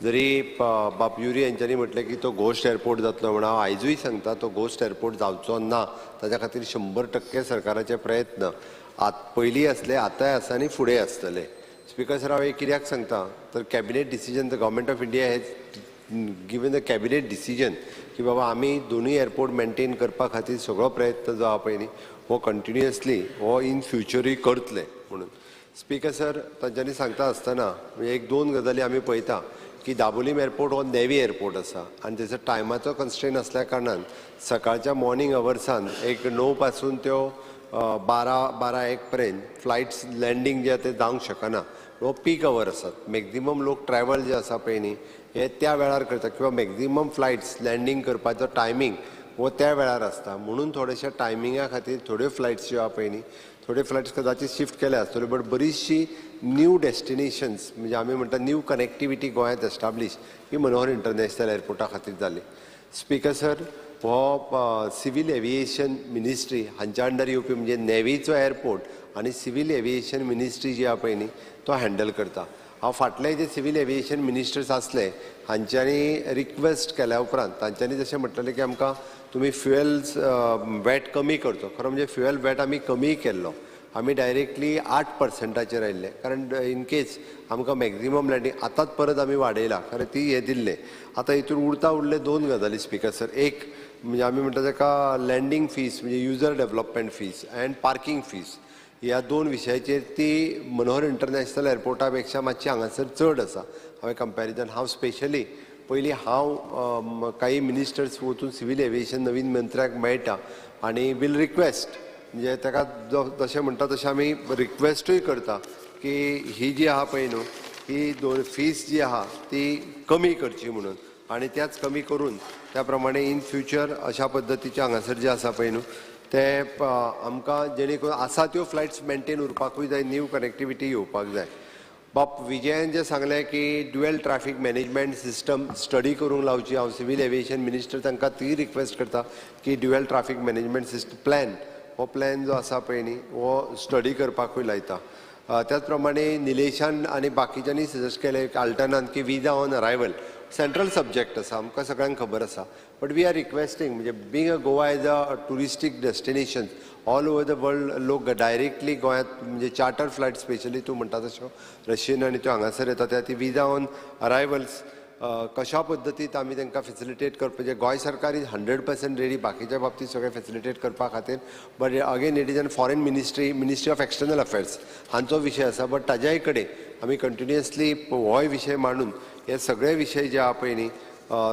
जरी बाप युरी यांच्यांनी म्हटलें की तो घोस्ट एअरपोर्ट जातलो म्हणून हांव आयजूय सांगता तो घोस्ट एअरपोर्ट जावचो ना. ताच्या खातीर 100% सरकाराचे प्रयत्न पयलीं आसले आतांय आसा आनी फुडें आसतले. स्पीकर सर हांव एक कित्याक सांगता तर cabinet decision the government of India has given the cabinet decision की बाबा आमी दोनूय एअरपोर्ट मेंटेन करपा खातीर सगळो प्रयत्न जो आहा पळय न्ही हो कंटिन्युअसली हो इन फ्युचरूय करतले म्हणून. स्पीकर सर, तांच्यांनी सांगता आसतना म्हणजे एक दोन गजाली आमी पळयता की दाबोलीम एअरपोर्ट हो नेवी एअरपोर्ट आसा आनी तेचो टायमाचो कन्स्ट्रेन आसल्या कारणान सकाळच्या मॉर्निंग अवर्सान एक 9 पासून त्यो 12-1 पर्यंत फ्लायट्स लँडींग जे ते जावंक शकना. हो पीक अवर आसात. मॅक्झिमम लोक ट्रॅव्हल जे आसा पळय न्ही हे त्या वेळार करता किंवा मॅक्झिमम फ्लायट्स लँडींग करपाचो टायमींग हो त्या वेळार आसता. म्हणून थोडेशा टायमिंगा खातीर थोड्यो फ्लायट्स ज्यो आहा पळय न्ही थोडे फ्लायट्स कदाचित शिफ्ट केले आसतल्यो, बट बरीचशी न्यू डेस्टिनेशन्स म्हणजे आमी म्हणटा न्यू कनेक्टिविटी गोंयांत एस्टाब्लीश ही मनोहर इंटरनॅशनल एअरपोर्टा खातीर जाली. स्पीकर सर, हो सिव्हील एविएशन मिनिस्ट्री हांच्या अंडर येवपी म्हणजे नेवीचो एअरपोर्ट आनी सिव्हील एविएशन मिनिस्ट्री जी आहा पळय न्ही तो हँडल करता. हांव फाटले जे सिव्हील एविएशन मिनिस्टर्स आसले हांच्यांनी रिक्वेस्ट केल्या उपरांत तांच्यांनी जशें म्हटलेलें की आमकां तुमी फ्युएल्स वॅट कमी करचो. खरो म्हणजे फ्युएल वॅट आमी कमी केल्लो. आमी डायरेक्टली 8% आयिल्ले कारण इन केस आमकां मॅक्झिमम लँडींग आतांच परत आमी वाडयला कारण ती हे दिल्ले. आतां हितून उरले दोन गजाली स्पीकर सर. एक म्हणजे आमी म्हणटा ताका लँडींग फीज म्हणजे user development fees and parking fees ह्या दोन विशयाचेर ती मनोहर इंटरनॅशनल एअरपोर्टा पेक्षा मातशी हांगासर चड आसा हांवें कंपॅरिजन. हांव स्पेशली पयलीं हांव काही मिनिस्टर्स वचून सिव्हील एविएशन नवीन मंत्र्याक मेळटा आनी वील रिक्वेस्ट म्हणजे ताका जशें म्हणटा तशें आमी रिक्वेस्टूय करता की ही जी आहा पळय न्हू ही दोन फीज जी आहा ती कमी करची म्हणून आनी त्याच कमी करून त्या प्रमाणे इन फ्युचर अशा पद्दतीचे हांगासर जे आसा पळय न्हू ते आमकां जेणे करून आसा त्यो फ्लायट्स मेंटेन उरपाकूय जाय, न्यू कनेक्टिविटी येवपाक जाय. बाप विजयन जे सांगलें की dual traffic management system study करूंक लावची. हांव सिव्हील एविएशन मिनिस्टर तांकां ती रिक्वेस्ट करता की dual traffic management system plan हो प्लॅन जो आसा पळय न्ही हो स्टडी करपाकूय लायता. त्याच प्रमाणे निलेशान आनी बाकीच्यांनी सजेस्ट केलें अल्टर्नान की visa on arrival central subject आसा आमकां सगळ्यांक खबर आसा. बट वी आर रिक्वेस्टिंग म्हणजे being a Goa as a touristic destination all over the world लोक डायरेक्टली गोंयांत म्हणजे चार्टर फ्लायट स्पेशली तूं म्हणटा तश्यो रशियन आनी त्यो हांगासर येता त्या ती विजा ऑन अरायवल्स कशा पद्दतीत आमी तांकां फेसिलिटेट करप म्हणजे गोंय सरकार इज 100% रेडी बाकीच्या बाबतींत सगळें फेसिलिटेट करपा खातीर. But again it is an foreign ministry of external affairs हांचो विशय आसा. बट ताज्याय कडेन आमी कंटिन्युअसली होय विशय मांडून हे सगळे विशय जे आहा पळय न्ही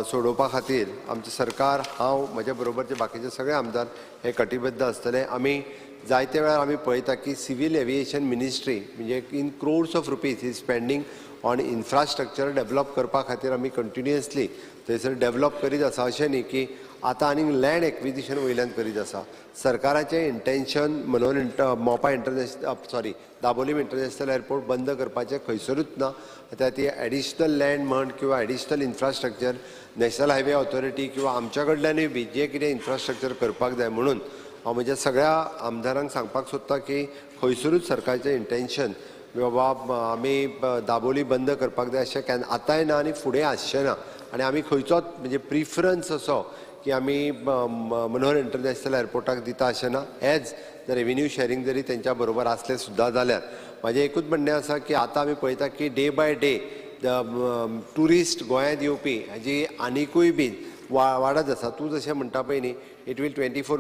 सोडोवपा खातीर आमचें सरकार हांव म्हज्या बरोबरचे बाकीचे सगळे आमदार हे कटिबद्ध आसतले. आमी जायते वेळार आमी पळयता की सिव्हील एविएशन मिनिस्ट्री म्हणजे in crores of rupees is spending on infrastructure develop करपा खातीर आमी कंटिन्युअसली थंयसर डेव्हलप करीत आसा. अशें न्ही की आतां आनीक लँड एक्विजिशन वयल्यान करीत आसा. सरकाराचें इंटेन्शन मनोहर मोपा इंटरनॅशनल दाबोलीम इंटरनॅशनल एअरपोर्ट बंद करपाचें खंयसरूच ना. आतां ती एडिशनल लँड म्हण किंवा additional infrastructure national highway authority किंवा आमच्या कडल्यानूय बी जें कितें इन्फ्रास्ट्रक्चर करपाक जाय म्हणून हांव म्हज्या सगळ्या आमदारांक सांगपाक सोदता की खंयसरूच सरकारचें इंटेन्शन बाबा आमी दाबोली बंद करपाक जाय अशें आतांय ना आनी फुडें आसचें ना. आनी आमी खंयचोच म्हणजे प्रिफरन्स असो की आमी मनोहर इंटरनॅशनल एअरपोर्टाक दिता अशें ना. एज द रेव्हेन्यू शेअरिंग जरी तेंच्या बरोबर आसलें सुद्दां जाल्यार म्हाजें एकूच म्हणणें आसा की आतां आमी पळयता की डे बाय डे ट्युरिस्ट गोंयांत येवपी हाजी आनिकूय बी वाडत आसा. तूं जशें म्हणटा पळय न्ही इट वील 24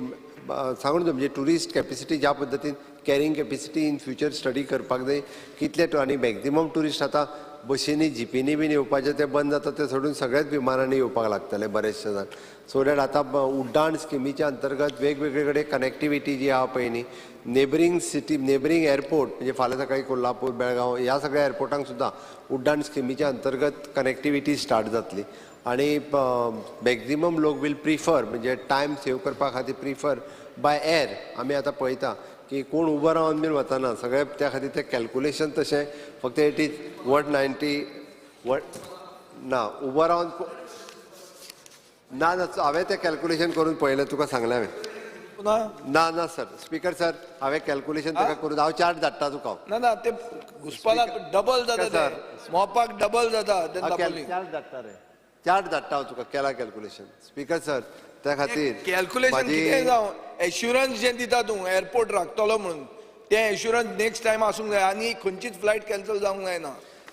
सांगून म्हणजे ट्युरिस्ट कॅपेसिटी ज्या पद्दतीन carrying capacity in future study करपाक जाय कितले आनी मॅक्झिमम ट्युरिस्ट आतां बसींनी जिपींनी बीन येवपाचें तें बंद जाता तें सोडून सगळ्याच विमानांनी येवपाक लागतले बरेचशे जाण. सो दॅट आतां उड्डाण स्किमीच्या अंतर्गत वेगवेगळे कडेन कनेक्टिविटी जी आहा पळय न्ही नेबरींग सिटी नेबरींग एअरपोर्ट म्हणजे फाल्यां सकाळी कोल्हापूर बेळगांव ह्या सगळ्या एअरपोर्टांक सुद्दां उड्डाण स्किमीच्या अंतर्गत कनेक्टिविटी स्टार्ट जातली. आनी मॅक्झिमम लोक वील प्रिफर म्हणजे टायम सेव करपा खातीर प्रिफर बाय एअर. आमी आतां पळयता की कोण उबो रावन बीन वतना सगळे त्या खातीर तें कॅल्कुलेशन तशें फक्त इट इज 190 ना उबो रावन ना हांवें तें कॅल्कुलेशन करून पळयलें तुका सांगलें हांवें. ना सर स्पीकर सर हांवें कॅल्कुलेशन ताका करून हांव चार्ज धाडटा तुका. ना ते घुसपाक डबल जाता मोपाक डबल जाता चार्ज धाडटा हांव तुका केला कॅल्कुलेशन. स्पीकर सर त्या खातीर कॅल्कुलेशन कितें जावं एश्युरन्स जें दिता तूं एअरपोर्ट राखतलो म्हणून तें एश्युरन्स नेक्स्ट टायम आसूंक जाय आनी खंयचीच फ्लायट कॅन्सल जावंक जायना.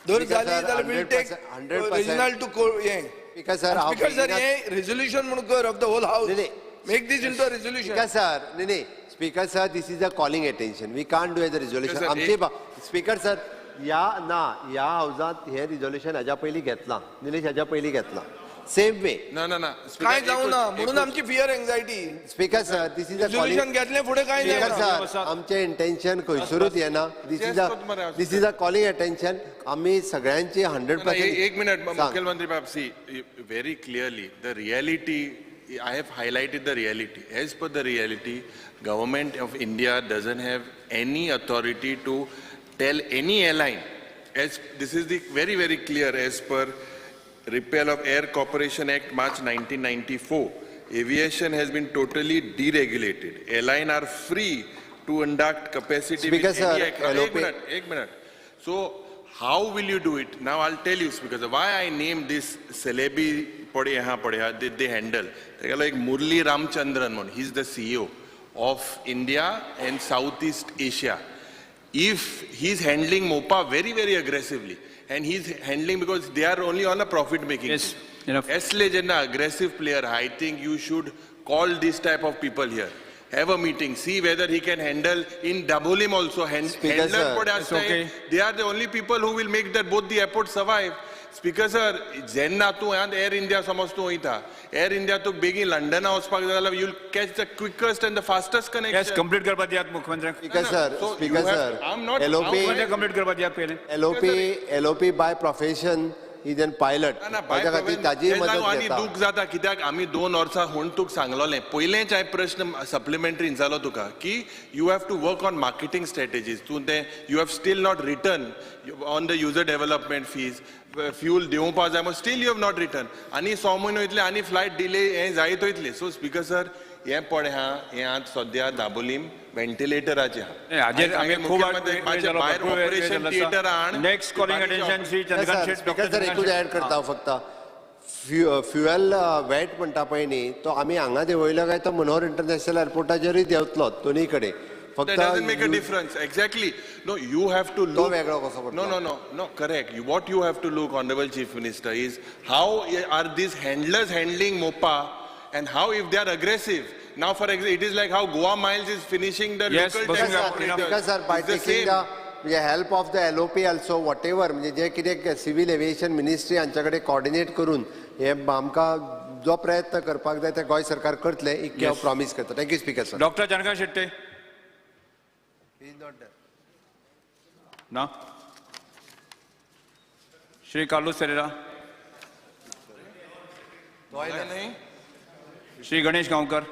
धर जाली जाल्यार वील टेक रिजनल टू हें Speaker sir, how Speaker sir, beginner- ये resolution म्हणून कर of the whole house. नहीं, Make this into a resolution. Speaker sir, नहीं, Speaker sir, this is a calling attention. We can't do as a resolution. Speaker sir, आमचे Speaker sir, या हाऊसात हे resolution हाच्या पयलीं घेतलां. निलेश हाच्या पयलीं घेतलां. Same way. ना ना ना काय जाऊ ना एकूच- म्हणून आमची fear anxiety Speaker sir, this is a Resolution calling. घेतले फुडें काय Speaker जायना. sir, आमचे इंटेन्शन खंयसरूच येना. This is a calling attention. आम्ही सगळ्यांची 100%. एक मिनिट मुख्यमंत्री बाब C very clearly the reality I have highlighted the reality. As per the reality, government of India doesn't have any authority to tell any airline. As this is the very clear as per repeal of Air Corporation Act March 1994. Aviation has been totally deregulated. Airlines are free to conduct capacity Speaker with any sir, act. LOP. एक minute. So how will you do it? Now I'll tell you, Speaker sir, why I named this celebi pade yahan pade they handle. Like Murli Ramchandran, he's the CEO of India and Southeast Asia. If he's handling MOPA very aggressively, and he's handling because they are only on a profit making. Yes, enough. Asle jenna aggressive player, I think you should call this type of people here. Have a meeting, see whether he can handle in Dabolim also. Speaker, Handler sir, pode it's okay. They are the only people who will make that both the airports survive. Speaker sir, jenna tu and Air India samasto hoita. Air India to begin London वचपाक जाल्यार you'll catch the quickest and the fastest connection. Yes complete करपा दियात मुख्यमंत्र्यांक. Speaker sir, So Speaker you have- sir, I'm not- LOP, मुख्यमंत्री complete करपा दियात पयलें. LOP by profession is a pilot. ना, bye ताच्या खातीर प्रवीण, ताजी हेच लागून मदत आनी घेता. दूख जाता कित्याक आमी 2 वर्सां होण तुका सांगलोलें पयलेंच हांवें प्रश्न सप्लिमेंटरी जालो तुका की you have to work on marketing strategies तूं तें you have still not return on the user development fees fuel दिवपा जाय still you have not return आनी 6 म्हयने वयतले आनी फ्लायट डिले हें जायत वयतले सो स्पीकर सर हें पडे हा हें आतां सद्या दाबोलीम व्हेंटिलेटराचें नाही, हाजेर आमी खूब मातशें भायर ऑपरेशन थिएटर आण next calling attention Shri Chandrakant Shet speaker sir एकूच ऍड करता फक्त फ्युएल वेट म्हणटा पळय न्ही तो आमी हांगा देंवयलो काय तो मनोहर इंटरनॅशनल एअरपोर्टाचेरूय देंवतलो दोनी कडेन That doesn't make a difference. Exactly. No, you have to look. No, correct. What you have to look, Honorable Chief Minister, is how are these handlers handling MOPA and how if they are aggressive. Now, for example, it is like how Goa Miles is finishing the Yes, local but taxi Because operators. sir, by It's the taking same. the help of the LOP also, whatever, म्हणजे जे कितें civil aviation ministry हांच्या कडेन coordinate करून हे आमकां जो प्रयत्न करपाक जाय ते गोंय सरकार करतले इतके हांव प्रॉमिस करता. Thank you speaker sir. Doctor Chandrakant Shetye ना श्री कार्लोस सेरेरा Shri Ganesh Gaonkar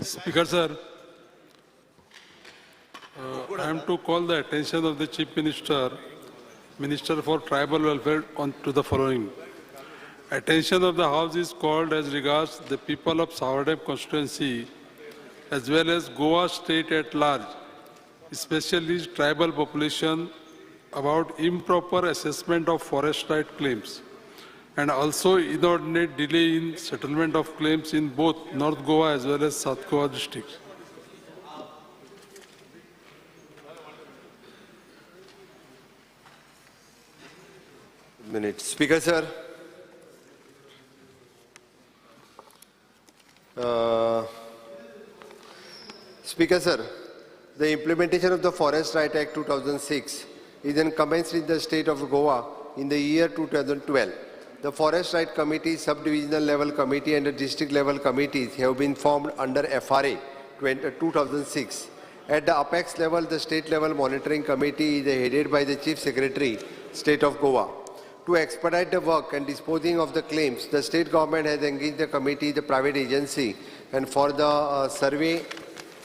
Speaker sir, I am to call the attention of the Chief Minister for Tribal Welfare to the following. Attention of the House is called as regards the people of Savardem constituency as well as Goa state at large, especially tribal population, about improper assessment of forest right claims and also inordinate delay in settlement of claims in both North Goa as well as South Goa districts. Speaker sir. Speaker sir, the implementation of the Forest Right Act 2006 is then commenced in the state of Goa in the year 2012. The Forest Right Committee, Subdivisional Level Committee and the District Level Committees have been formed under FRA 2006. At the apex level, the State Level Monitoring Committee is headed by the Chief Secretary, State of Goa. To expedite the work and disposing of the claims, the state government has engaged the committee, the private agency, and for the survey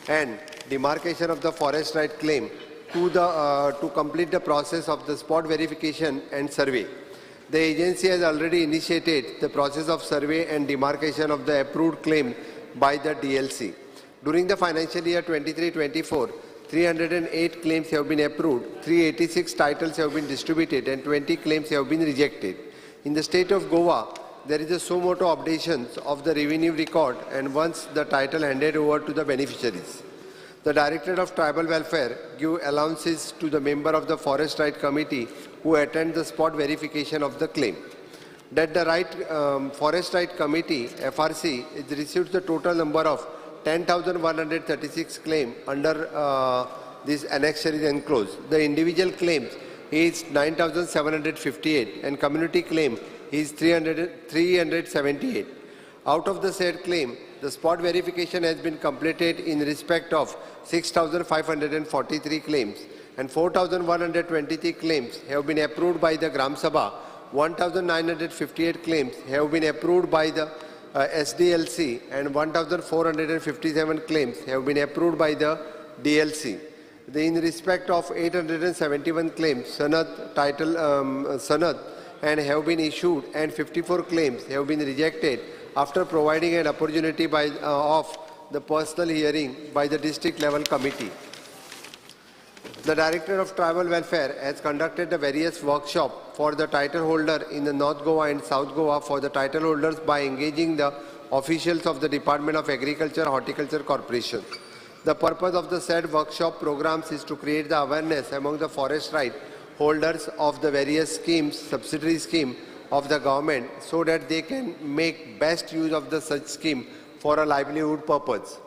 and demarcation of the forest right claim to complete the process of the spot verification and survey. The agency has already initiated the process of survey and demarcation of the approved claim by the DLC. During the financial year 23-24, 308 claims have been approved, 386 titles have been distributed and 20 claims have been rejected. In the state of Goa, there is a suo motu updations of the revenue record and once the title handed over to the beneficiaries. The Directorate of Tribal Welfare give allowances to the member of the Forest Right Committee who attend the spot verification of the claim. That the Forest Right Committee, FRC, is received the total number of 10,136 claims under this annexure is enclosed. The individual claims is 9,758 and community claim is 378. Out of the said claim, the spot verification has been completed in respect of 6,543 claims and 4,123 claims have been approved by the Gram Sabha. 1,958 claims have been approved by the SDLC and 1,457 claims have been approved by the DLC. In respect of 871 claims, Sanad title Sanad and have been issued and 54 claims have been rejected after providing an opportunity of the personal hearing by the district level committee. The Director of Tribal Welfare has conducted the various workshops for the title holder in the North Goa and South Goa for the title holders by engaging the officials of the Department of Agriculture Horticulture Corporation. The purpose of the said workshop programs is to create the awareness among the forest right holders of the various schemes, subsidiary scheme of the government so that they can make best use of the such scheme for a livelihood purpose.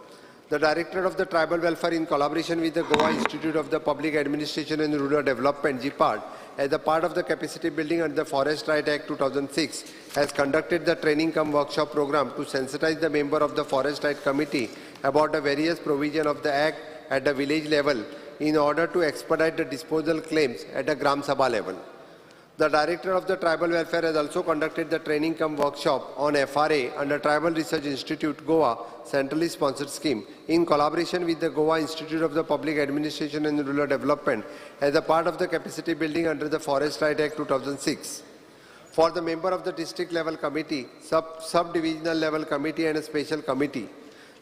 The Director of the Tribal Welfare, in collaboration with the Goa Institute of the Public Administration and Rural Development, GPARD, as a part of the capacity building under the Forest Right Act 2006, has conducted the training cum workshop program to sensitize the member of the Forest Right Committee about the various provisions of the Act at the village level in order to expedite the disposal claims at the Gram Sabha level. The Director of the Tribal Welfare has also conducted the training cum workshop on FRA under Tribal Research Institute, Goa, centrally sponsored scheme, in collaboration with the Goa Institute of the Public Administration and Rural Development as a part of the capacity building under the Forest Right Act 2006. For the member of the district level committee, sub-divisional level committee and a special committee,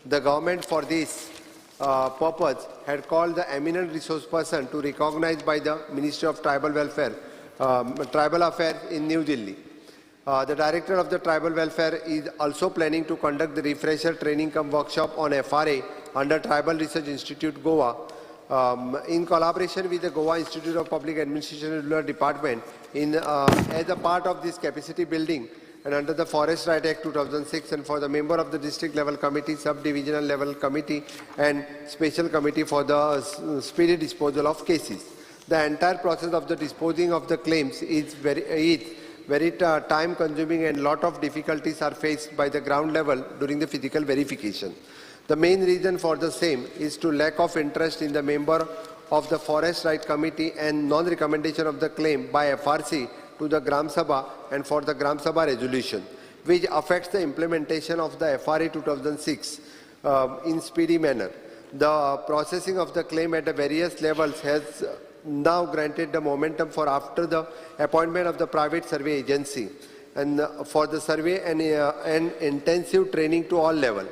the government for this purpose had called the eminent resource person to recognize by the Ministry of Tribal Welfare Tribal Affairs in New Delhi. The Director of the Tribal Welfare is also planning to conduct the refresher training cum workshop on FRA under Tribal Research Institute, Goa, in collaboration with the Goa Institute of Public Administration and Rural Department as a part of this capacity building and under the Forest Right Act 2006 and for the member of the district level committee, sub-divisional level committee and special committee for the speedy disposal of cases. The entire process of the disposing of the claims is very time-consuming and lot of difficulties are faced by the ground level during the physical verification. The main reason for the same is to lack of interest in the member of the Forest Right Committee and non-recommendation of the claim by FRC to the Gram Sabha and for the Gram Sabha resolution, which affects the implementation of the FRA 2006 in speedy manner. The processing of the claim at the various levels has now granted the momentum for after the appointment of the private survey agency and for the survey and intensive training to all levels.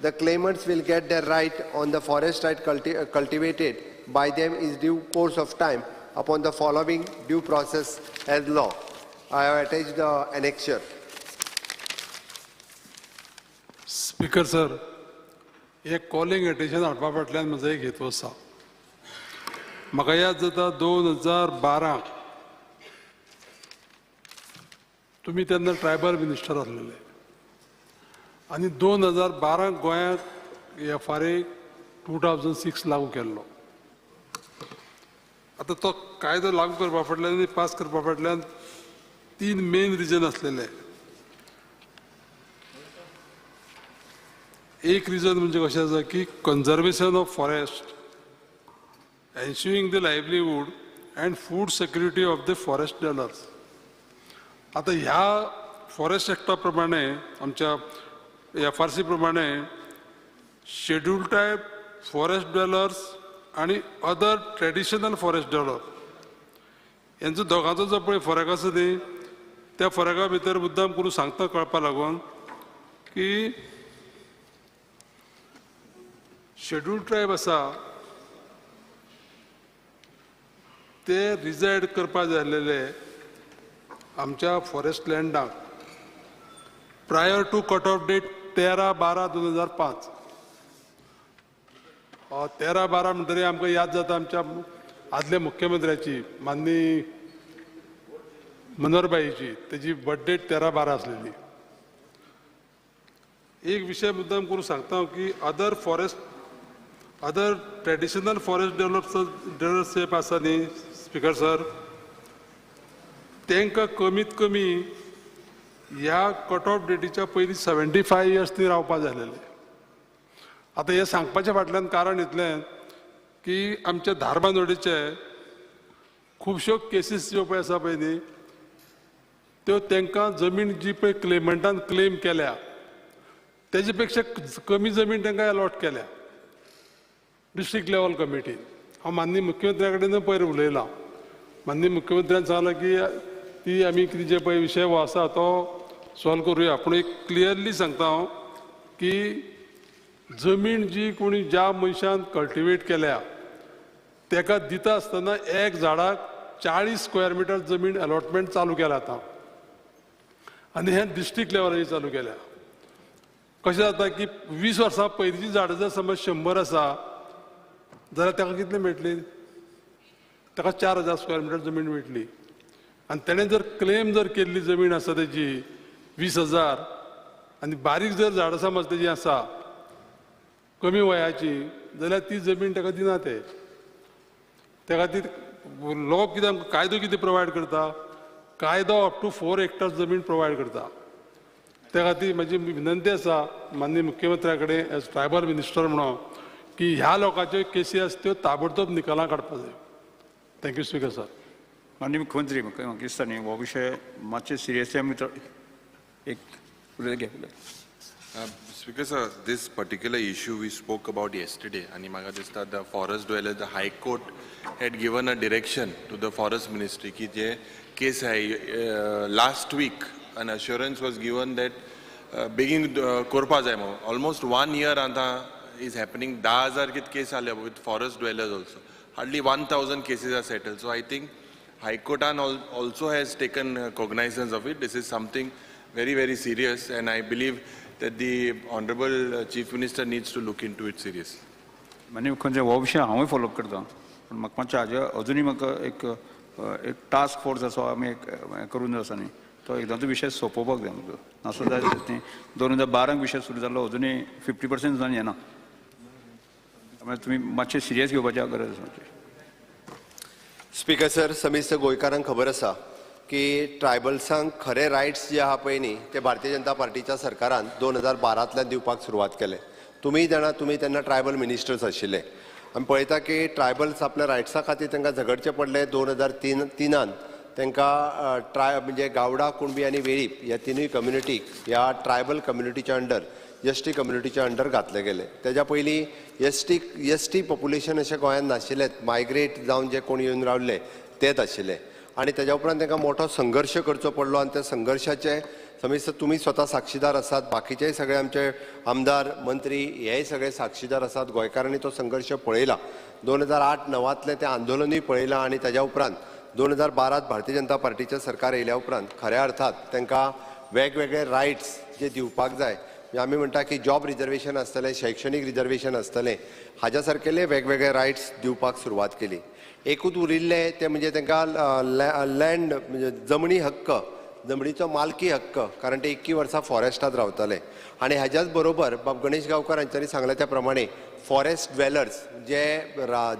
The claimants will get their right on the forest right cultivated by them in due course of time upon the following due process as law. I have attached the annexure. Speaker sir, एक calling attention हाडपा फाटल्यान म्हजो एक हेतू आसा. म्हाका याद जाता 2012 तुमी तेन्ना ट्रायबल मिनिस्टर आसलेले आनी 2012 गोंयांत FRA 2006 लागू केल्लो. आतां तो कायदो लागू करपा फाटल्यान आनी पास करपा फाटल्यान 3 मेन रिजन आसलेले. एक रिजन म्हणजे कशें आसा की conservation of forest, ensuring the livelihood and food security of the forest dwellers. आता ह्या फॉरेस्ट एक्टा प्रमाणे आमच्या FRC प्रमाणे शेड्यूल टायप फॉरेस्ट डेलर्स आणि अदर ट्रेडिशनल फॉरेस्ट डेलर यांचो दोगांचो जो पळय फरक आसा न्ही त्या फरका भितर मुद्दाम करून सांगता कळपा लागून की शेड्यूल ट्रायब आसा ते रिजायड करपा जाय आसलेले आमच्या फॉरेस्ट लँडाक prior to cut off date 13/12/2005. 13-12 म्हणटरी आमकां याद जाता आमच्या आदल्या मुख्यमंत्र्याची माननीय मनोहरभाईची तेजी बर्थडे 13-12 आसलेली. एक विषय मुद्दाम करून सांगता की अदर ट्रेडिशनल फॉरेस्ट डेव्हलपर्स आसा न्ही स्पीकर सर, तांकां कमीत कमी ह्या कट ऑफ डेटीच्या पयलीं 75 इयर्स ती रावपा जाय आसलेले. आतां हे सांगपाच्या फाटल्यान कारण इतलें की आमच्या धारबांदोडेचे खुबश्यो केसीस ज्यो पळय आसा पळय न्ही त्यो तांकां जमीन जी पळय क्लेमंटान क्लेम केल्या तेजे पेक्षा कमी जमीन तांकां अलॉट केल्या डिस्ट्रिक्ट लेवल कमिटीन. हांव माननीय मुख्यमंत्र्या कडेन पयर उलयलां. माननीय मुख्यमंत्र्यान सांगलां की ती आमी कितें जे पळय विशय हो आसा तो सॉल्व करुया. पूण एक क्लियरली सांगता हांव की जमीन जी कोणी ज्या मनशान कल्टिवेट केल्या ताका दिता आसतना एक झाडाक 40 स्क्वेअर मिटर जमीन अलॉटमेंट चालू केला आतां आनी हें डिस्ट्रिक्ट लेवलाचेर चालू केल्या. कशें जाता की 20 वर्सां पयलींची झाडां जर समज 100 आसा जाल्यार ताका कितली मेळटली, ताका 4000 स्क्वेअर मिटर जमीन मेळटली. आनी तेणें जर क्लेम जर केल्ली जमीन आसा तेजी 20,000 आनी बारीक जर झाडां समज तेजी आसा कमी वयाची जाल्यार ती जमीन ताका दिना ते. त्या खातीर लॉ कितें आमकां कायदो कितें प्रोवायड करता, कायदो अप टू 4 हेक्टर्स जमीन प्रोवायड करता. त्या खातीर म्हजी विनंती आसा माननीय मुख्यमंत्र्या कडेन एज ट्रायबल मिनिस्टर म्हणून की ह्या लोकांच्यो केसी आसा त्यो ताबडतोब निकालां काडपाक जाय. Thank you speaker sir. माननीय मुख्यमंत्री म्हाका दिसता न्ही हो विशय मातशें सिरियसली आमी एक उलय. Speaker sir, this particular issue we spoke about yesterday, and म्हाका दिसता the forest dwellers, the High Court had given a direction to the Forest Ministry की जे case है last week an assurance was given that बेगीन करपा जाय म्हणून. Almost 1 year आता is happening. 10,000 कित case आले with forest dwellers also. Hardly 1,000 cases are settled. So I think High Court also has taken cognizance of it. This is something very, very serious, and I believe that the Honorable Chief Minister needs to look into it seriously. माननीय मुख्यमंत्री हो विशय हांवूय follow करता पूण म्हाका मातशें हाजे अजुनूय म्हाका एक टास्क फोर्स आसा आमी एक करून जाय आसा न्ही तो एकदांचो विशय सोंपोवपाक जाय म्हाका. नासो जाय न्ही 2012 विशय सुरू जाल्लो अजुनूय 50% जावन येना. त्यामुळे तुमी मातशें सिरियस घेवपाची गरज आसा. स्पीकर सर, समिस्त गोंयकारांक खबर आसा की ट्रायबल्सांक खरे रायट्स जे आहा पळय न्ही ते भारतीय जनता पार्टीच्या सरकारान 2012तल्यान दिवपाक सुरवात केले. तुमीय जाणा तुमी तेन्ना ट्रायबल मिनिस्टर्स आशिल्ले. आमी पळयता की ट्रायबल्स आपल्या रायट्सा खातीर तांकां झगडचें पडलें. 2003 तांकां म्हणजे गावडा, कुणबी आनी वेळीप ह्या तिनूय कम्युनिटीक ह्या ट्रायबल कम्युनिटीच्या अंडर एसटी कम्युनिटीच्या अंडर घातले गेले. तेज्या पयलीं एसटी पॉप्युलेशन अशें गोंयांत नाशिल्लें. मायग्रेट जावन जे कोण येवन रावल्ले तेच आशिल्ले. आनी तेज्या उपरांत तांकां मोठो संघर्श करचो पडलो आनी त्या संघर्शाचे समिस्त तुमी स्वता साक्षीदार आसात. बाकीचेय सगळे आमचे आमदार मंत्री हेय सगळे साक्षीदार आसात. गोंयकारांनी तो संघर्श पळयला. 2008-9तलें तें आंदोलनूय पळयलां आनी तेज्या उपरांत 2012 भारतीय जनता पार्टीचें सरकार येयल्या उपरांत खऱ्या अर्थात तांकां वेगवेगळे रायट्स जे दिवपाक जाय. आमी म्हणटा की जॉब रिजर्वेशन आसतलें, शैक्षणीक रिजर्वेशन आसतलें, हाज्या सारकेले वेगवेगळे रायट्स दिवपाक सुरवात केली. एकूच उरिल्ले ते म्हणजे तांकां लँड म्हणजे जमनी हक्क, जमनीचो मालकी हक्क, कारण ते 21 वर्सां फॉरेस्टांत रावताले. आनी हाज्याच बरोबर बाब गणेश गांवकार हांच्यांनी सांगल्या त्या प्रमाणे फॉरेस्ट ड्वेलर्स जे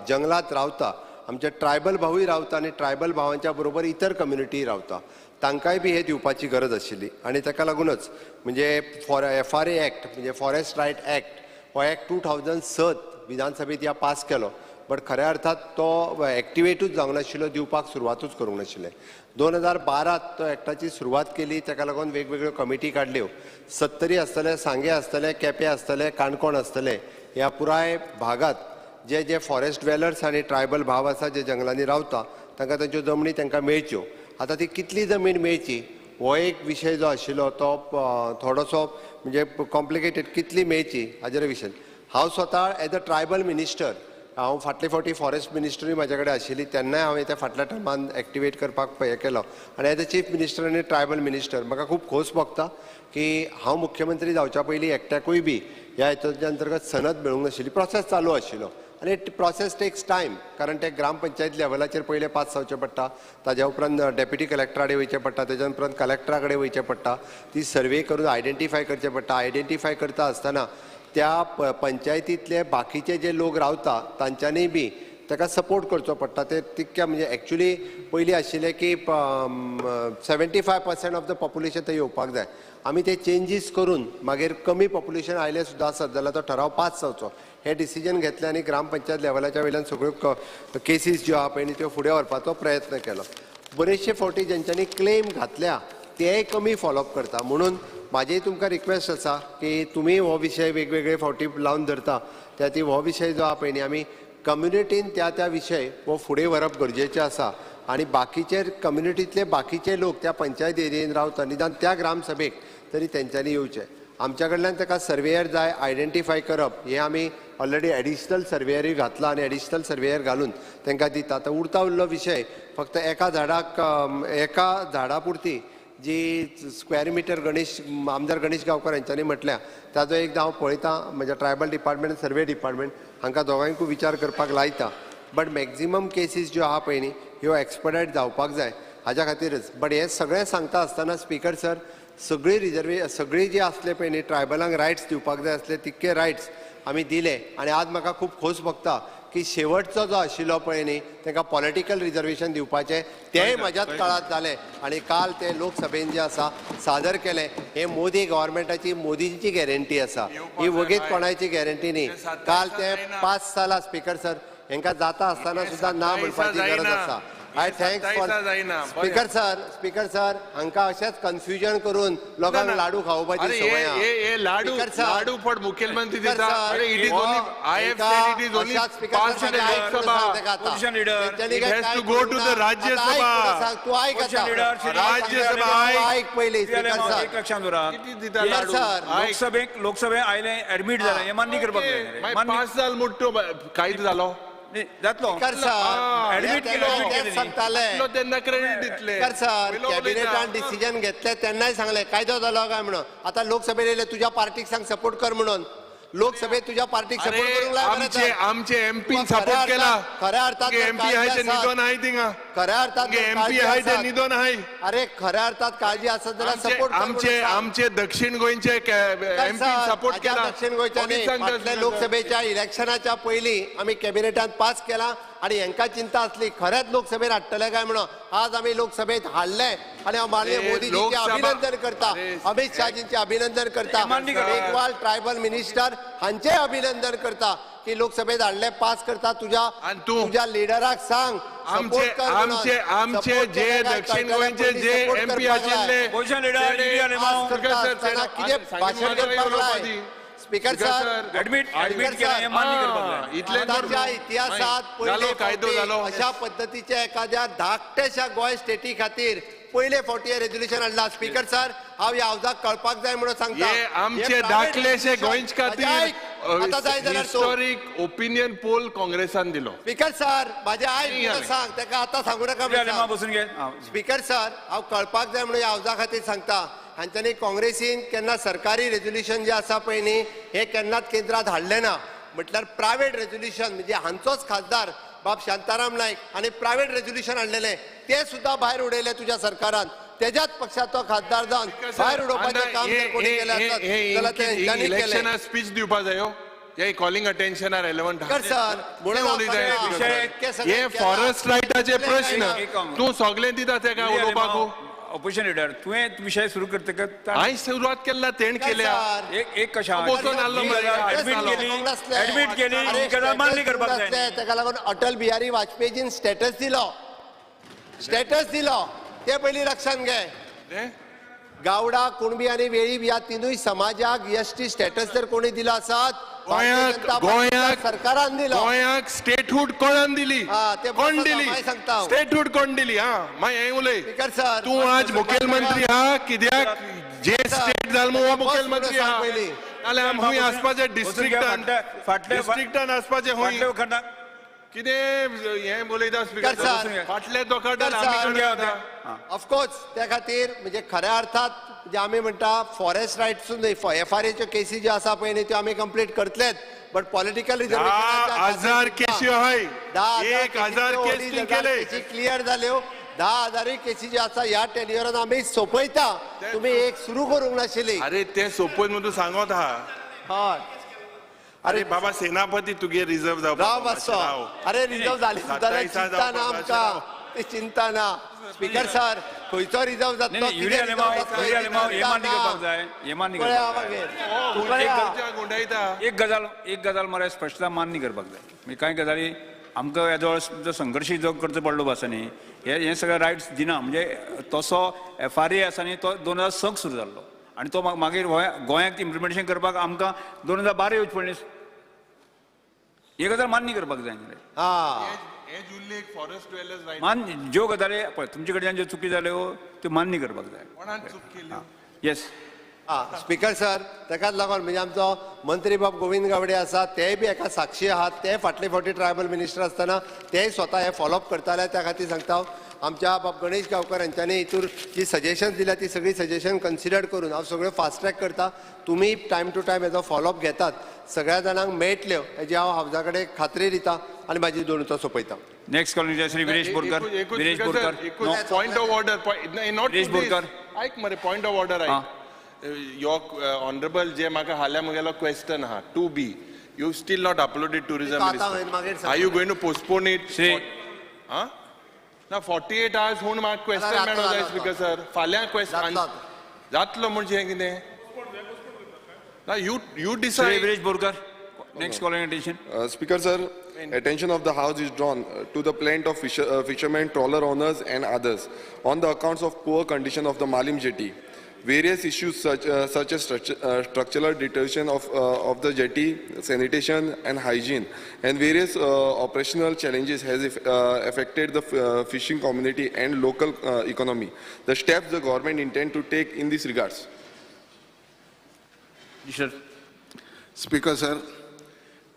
जंगलात रावता, आमचे ट्रायबल भावूय रावता आनी ट्रायबल भावांच्या बरोबर इतर कम्युनिटी रावता, तांकांय बी हे दिवपाची गरज आशिल्ली. आनी ताका लागूनच म्हणजे FRA एक्ट म्हणजे फॉरेस्ट रायट एक्ट हो एक्ट 2007 विधानसभेत ह्या पास केलो. बट खऱ्या अर्थात तो एक्टिवेटूच जावंक नाशिल्लो, दिवपाक सुरवातूच करूंक नाशिल्ले. 2012 तो एक्टाची सुरवात केली. ताका लागून वेगवेगळ्यो कमिटी काडल्यो. 70 आसतले, सांगे आसतले, केपें आसतले, काणकोण आसतले. ह्या पुराय भागात जे जे फॉरेस्ट ड्वेलर्स आनी ट्रायबल भाव आसा जे जंगलांनी रावता तांकां तांच्यो जमनी तांकां मेळच्यो. आतां ती कितली जमीन मेळची हो एक विशय जो आशिल्लो तो थोडोसो म्हणजे कॉम्प्लिकेटेड. कितली मेळची हाजेर विशय हांव स्वता एज अ ट्रायबल मिनिस्टर, हांव फाटले फावटी फॉरेस्ट मिनिस्टरूय म्हाजे कडेन आशिल्ली तेन्नाय हांवें त्या फाटल्या टर्मान एक्टिवेट करपाक हें केलो. आनी एज अ चीफ मिनिस्टर आनी ट्रायबल मिनिस्टर म्हाका खूब खोस भोगता की हांव मुख्यमंत्री जावच्या पयलीं एकट्याकूय बी ह्या हेच्या अंतर्गत सनद मेळूंक नाशिल्ली प्रोसेस चालू आशिल्लो आनी प्रोसेस टेक्स टायम कारण ते ग्रामपंचायत लेवलाचेर पयलें पास जावचें पडटा ताज्या उपरांत डेप्युटी कलेक्टरा कडेन वयचें पडटा तेज्या उपरांत कलेक्टरा कडेन वयचें पडटा ती सर्वे करून आयडेंटिफाय करचें पडटा आयडेंटिफाय करता आसतना त्या पंचायतींतले बाकीचे जे लोक रावता तांच्यांनी बी ताका सपोर्ट करचो पडटा ते तितक्या म्हणजे एक्चुली पयलीं आशिल्लें की 75% ऑफ द पॉप्युलेशन थंय येवपाक जाय आमी ते चेंजीस करून मागीर कमी पॉप्युलेशन आयलें सुद्दां आसत जाल्यार तो ठराव पास जावचो हे डिसिजन घेतलें आनी ग्रामपंचायत लेवलाच्या वयल्यान सगळ्यो केसीस ज्यो आहा पळय त्यो फुडें व्हरपाचो प्रयत्न केलो बरेचशे फावटी जेंच्यांनी क्लेम घातल्या तेय कमी फॉलोअप करता म्हणून म्हाजी तुमकां रिक्वेस्ट आसा की तुमी हो विशय वेगवेगळे फावटी लावन धरता त्या ती हो विशय जो आहा पळय न्ही आमी कम्युनिटीन त्या विशय वो फुडें व्हरप गरजेचें आसा आनी बाकीचे कम्युनिटींतले बाकीचे लोक त्या पंचायत एरियेन रावता निदान त्या ग्रामसभेक तरी तेंच्यांनी येवचें आमच्या कडल्यान ताका सर्वेयर जाय आयडेंटिफाय करप हें आमी ऑलरेडी एडिशनल सर्वेयरूय घातला आनी एडिशनल सर्वेयर घालून तांकां दिता आतां उरता उरलो विशय फक्त एका झाडा पुरती जी स्क्वेअर मिटर आमदार गणेश गांवकर हांच्यांनी म्हटल्या ताजो एकदां हांव पळयतां म्हणजे ट्रायबल डिपार्टमेंट सर्वे डिपार्टमेंट हांकां दोगांयकूय विचार करपाक लायता बट मॅक्झिमम केसीस ज्यो आहा पळय न्ही ह्यो एक्सपर्टायट जावपाक जाय हाज्या खातीरच बट हें सगळें सांगता आसतना स्पिकर सर सगळी जी आसले पळय न्ही ट्रायबलांक रायट्स दिवपाक जाय आसले तितके रायट्स आमी दिले आनी आज म्हाका खूब खोस भोगता की शेवटचो जो आशिल्लो पळय न्ही तांकां पॉलिटिकल रिजर्वेशन दिवपाचें तेंय म्हज्याच काळांत जालें आनी काल ते लोकसभेन जें आसा सादर केलें हें मोदी गव्हर्मेंटाची मोदीची गॅरंटी आसा ही वगीत कोणाची गॅरंटी न्ही काल ते 5 सालां स्पिकर सर हांकां जाता आसतना सुद्दां ना म्हणपाची गरज आसा I thanks for speaker sir हांकां अशेंच कन्फ्युजन करून लोकांक लाडू खावपाची संवय आहा लाडू फॉर मुख्यमंत्री दिता अरे it is only I have said it is only pass in Lok Sabha position leader it has to go to the Rajya Sabha तू ऐक राज्यसभा ऐक पयलीं स्पिकर सर एक लक्षात दवरा सर लोकसभेक आयले एडमिट जाला हें मान्य करपाक जाय पास जाल मोठो कायदो जालो जातलो एडमिट केलो सांगताले तेन्ना क्रेडिट दितले सर कॅबिनेटान डिसिजन घेतले तेन्नाय सांगले कायदो जालो काय म्हणून आतां लोकसभेत येयले तुज्या पार्टीक सांग सपोर्ट कर म्हणून लोकसभेत तुझ्या पार्टीक सपोर्ट करूंक लाय आमचे एमपी सपोर्ट केला खऱ्या अर्थात एमपी आहे ते निधन आहे थिंगा खऱ्या अर्थात एमपी आहे ते निधन आहे अरे खऱ्या अर्थात काळजी आसत जाल्यार सपोर्ट आमचे दक्षिण गोंयचे एमपी सपोर्ट केला दक्षिण गोंयच्या लोकसभेच्या इलेक्शनाच्या पयलीं आमी कॅबिनेटान पास केला आणि हांकां चिंता आसली खरेंच लोकसभेत हाडटले काय म्हणून आज आमी लोकसभेत हाडले आणि हांव माननीय मोदीजींचे अभिनंदन करता अमित शाहजींचे अभिनंदन करता मेघवाल ट्रायबल मिनिस्टर हांचे अभिनंदन करता की लोकसभेत हाडले पास करता तुझ्या लिडराक सांग आमचे जे दक्षिण गोंयचे जे एमपी आशिल्ले भाशण करपाक लाय स्पीकर सर एडमिट केलें हें मान्य करपाक जाय इतिहासाच्या इतिहासात पयले कायदो जालो अशा पद्धतीच्या एखाद्या धाकट्याशा गोंय स्टेटी खातीर पयले फावटी रेझोल्युशन हाडला स्पीकर सर हांव ह्या हावजाक कळपाक जाय म्हणून सांगता आमचे धाकलेशे गोंयच खातीर हिस्टोरीक ओपिनियन पोल काँग्रेसान दिलो स्पीकर सर म्हाजे आयक सांग ताका आतां सांगू नाका बसून घे स्पीकर सर हांव कळपाक जाय म्हणून ह्या हावजा खातीर सांगता हांच्यांनी काँग्रेसीन केन्ना सरकारी रेझोल्युशन जे आसा पळय न्ही हे केन्नाच केंद्रांत हाडलें ना म्हटल्यार प्रायवेट रेझोल्युशन म्हणजे हांचोच खासदार बाब शांताराम नायक आनी प्रायवेट रेझोल्युशन हाडलेलें ते सुद्दां भायर उडयले तुज्या सरकारान तेज्याच पक्षाचो खासदार जावन भायर उडोवपाचें काम जर कोणी केलें आसत जाल्यार ते हेंच्यांनी केलें इलेक्शनाक स्पीच दिवपा जायो हे calling attention are relevant sir हे फॉरेस्ट रायटाचे प्रश्न तूं सगळें दिता तेका उलोवपाक ऑपोजिशन लिडर तुवें विशय सुरू करतकच हांवें सुरवात केला तेण केल्या एक कशा एडमिट केली मान्य करपाक जाय ताका लागून अटल बिहारी वाजपेयीजीन स्टेटस दिलो ते पयलीं लक्षांत घे गावडा कुणबी आनी वेळीप ह्या तिनूय समाजाक एसटी स्टेटस जर कोणी दिलो आसत गोंयाक सरकारान दिलो गोंयाक स्टेटहूड कोणान दिली कोण दिली सांगता स्टेटहूड कोण दिली मागीर हें उलय स्पीकर सर तूं आज मुखेलमंत्री आहा कित्याक जे स्टेट जालो हो मुखेलमंत्री आहा जाल्यार खूंय आसपाचें डिस्ट्रिक्टान आसपाचें खूंय कितें हें उलयता स्पीकर सर. फाटले दोकादार आमी करता. ऑफकोर्स त्या खातीर म्हणजे खऱ्या अर्थात म्हणजे आमी म्हणटा फॉरेस्ट रायट्सून न्हय FRAच्यो केसी ज्यो आसा पळय न्ही त्यो आमी कंप्लीट करतलेच बट पॉलिटिकल 10,000 केसी आहाय 1,000 केसी केले क्लियर जाल्यो 10,000 केसी ज्यो आसा ह्या टेन्युअरान आमी सोंपयता तुमी एक सुरू करूंक नाशिल्ली अरे ते सोपयन म्हणून सांगत आहा हय अरे बाबा सेनापती तुगे रिझर्व राव जावपाक मातसो अरे रिजर्व जाली सुद्दां जाल्यार चिंता ना आमकां ती चिंता ना स्पीकर सर खंयचो रिजर्व जातलो एक गजाल मरे स्पश्टता मान्य करपाक जाय म्हणजे कांय गजाली आमकां हेजो संघर्श जो करचो पडलो आसा न्ही हे सगळे रायट्स दिना म्हणजे तसो FRA आसा न्ही तो 2006 सुरू जाल्लो आनी तो मागीर गोंयांत इम्प्लिमेंटेशन करपाक आमकां 2012 येवचे पडलें हे गजाल मान्य करपाक जाय ज्यो गजाली पळय तुमचे कडच्यान ज्यो चुकी जाल्यो त्यो मान्य करपाक जाय येस स्पीकर सर ताकाच लागून म्हणजे आमचो मंत्री बाब गोविंद गावडे आसा तेय बी एका साक्षी आहात ते फाटले फावटी ट्रायबल मिनिस्टर आसतना तेय स्वता हे फॉलोअप करताले त्या खातीर सांगता आमच्या बाब गणेश गांवकर यांच्यानी हितूर जी सजेशन्स दिल्या ती सगळी सजेशन कन्सिडर करून हांव सगळ्यो फास्ट ट्रॅक करता तुमी टायम टू टायम हेजो फॉलोअप घेतात सगळ्या जाणांक मेळटल्यो हेजी हांव हावजा कडेन खात्री दिता आनी म्हाजी दोनूचो सोंपयता next colony Shri Viresh Borkar point of order not Viresh Borkar ऐक मरे पॉइंट ऑफ ऑर्डर ऐक your honorable जे म्हाका हाल्या मुगेलो क्वेश्चन आहा 2B you still not uploaded tourism minister are you going to postpone it ना 48 hours होऊन म्हाका क्वेश्चन मेळो जाय स्पीकर सर फाल्यां क्वेश्चन जातलो म्हणजे कितें ना you decide Viresh Borkar next calling attention Speaker sir, attention of the House is drawn to the plaint of fishermen, trawler owners and others on the accounts of poor condition of the Malim jetty. Various issues such as structural deterioration of the jetty, sanitation and hygiene, and various operational challenges has affected the fishing community and local economy. The steps the government intend to take in these regards. Sure. Speaker sir,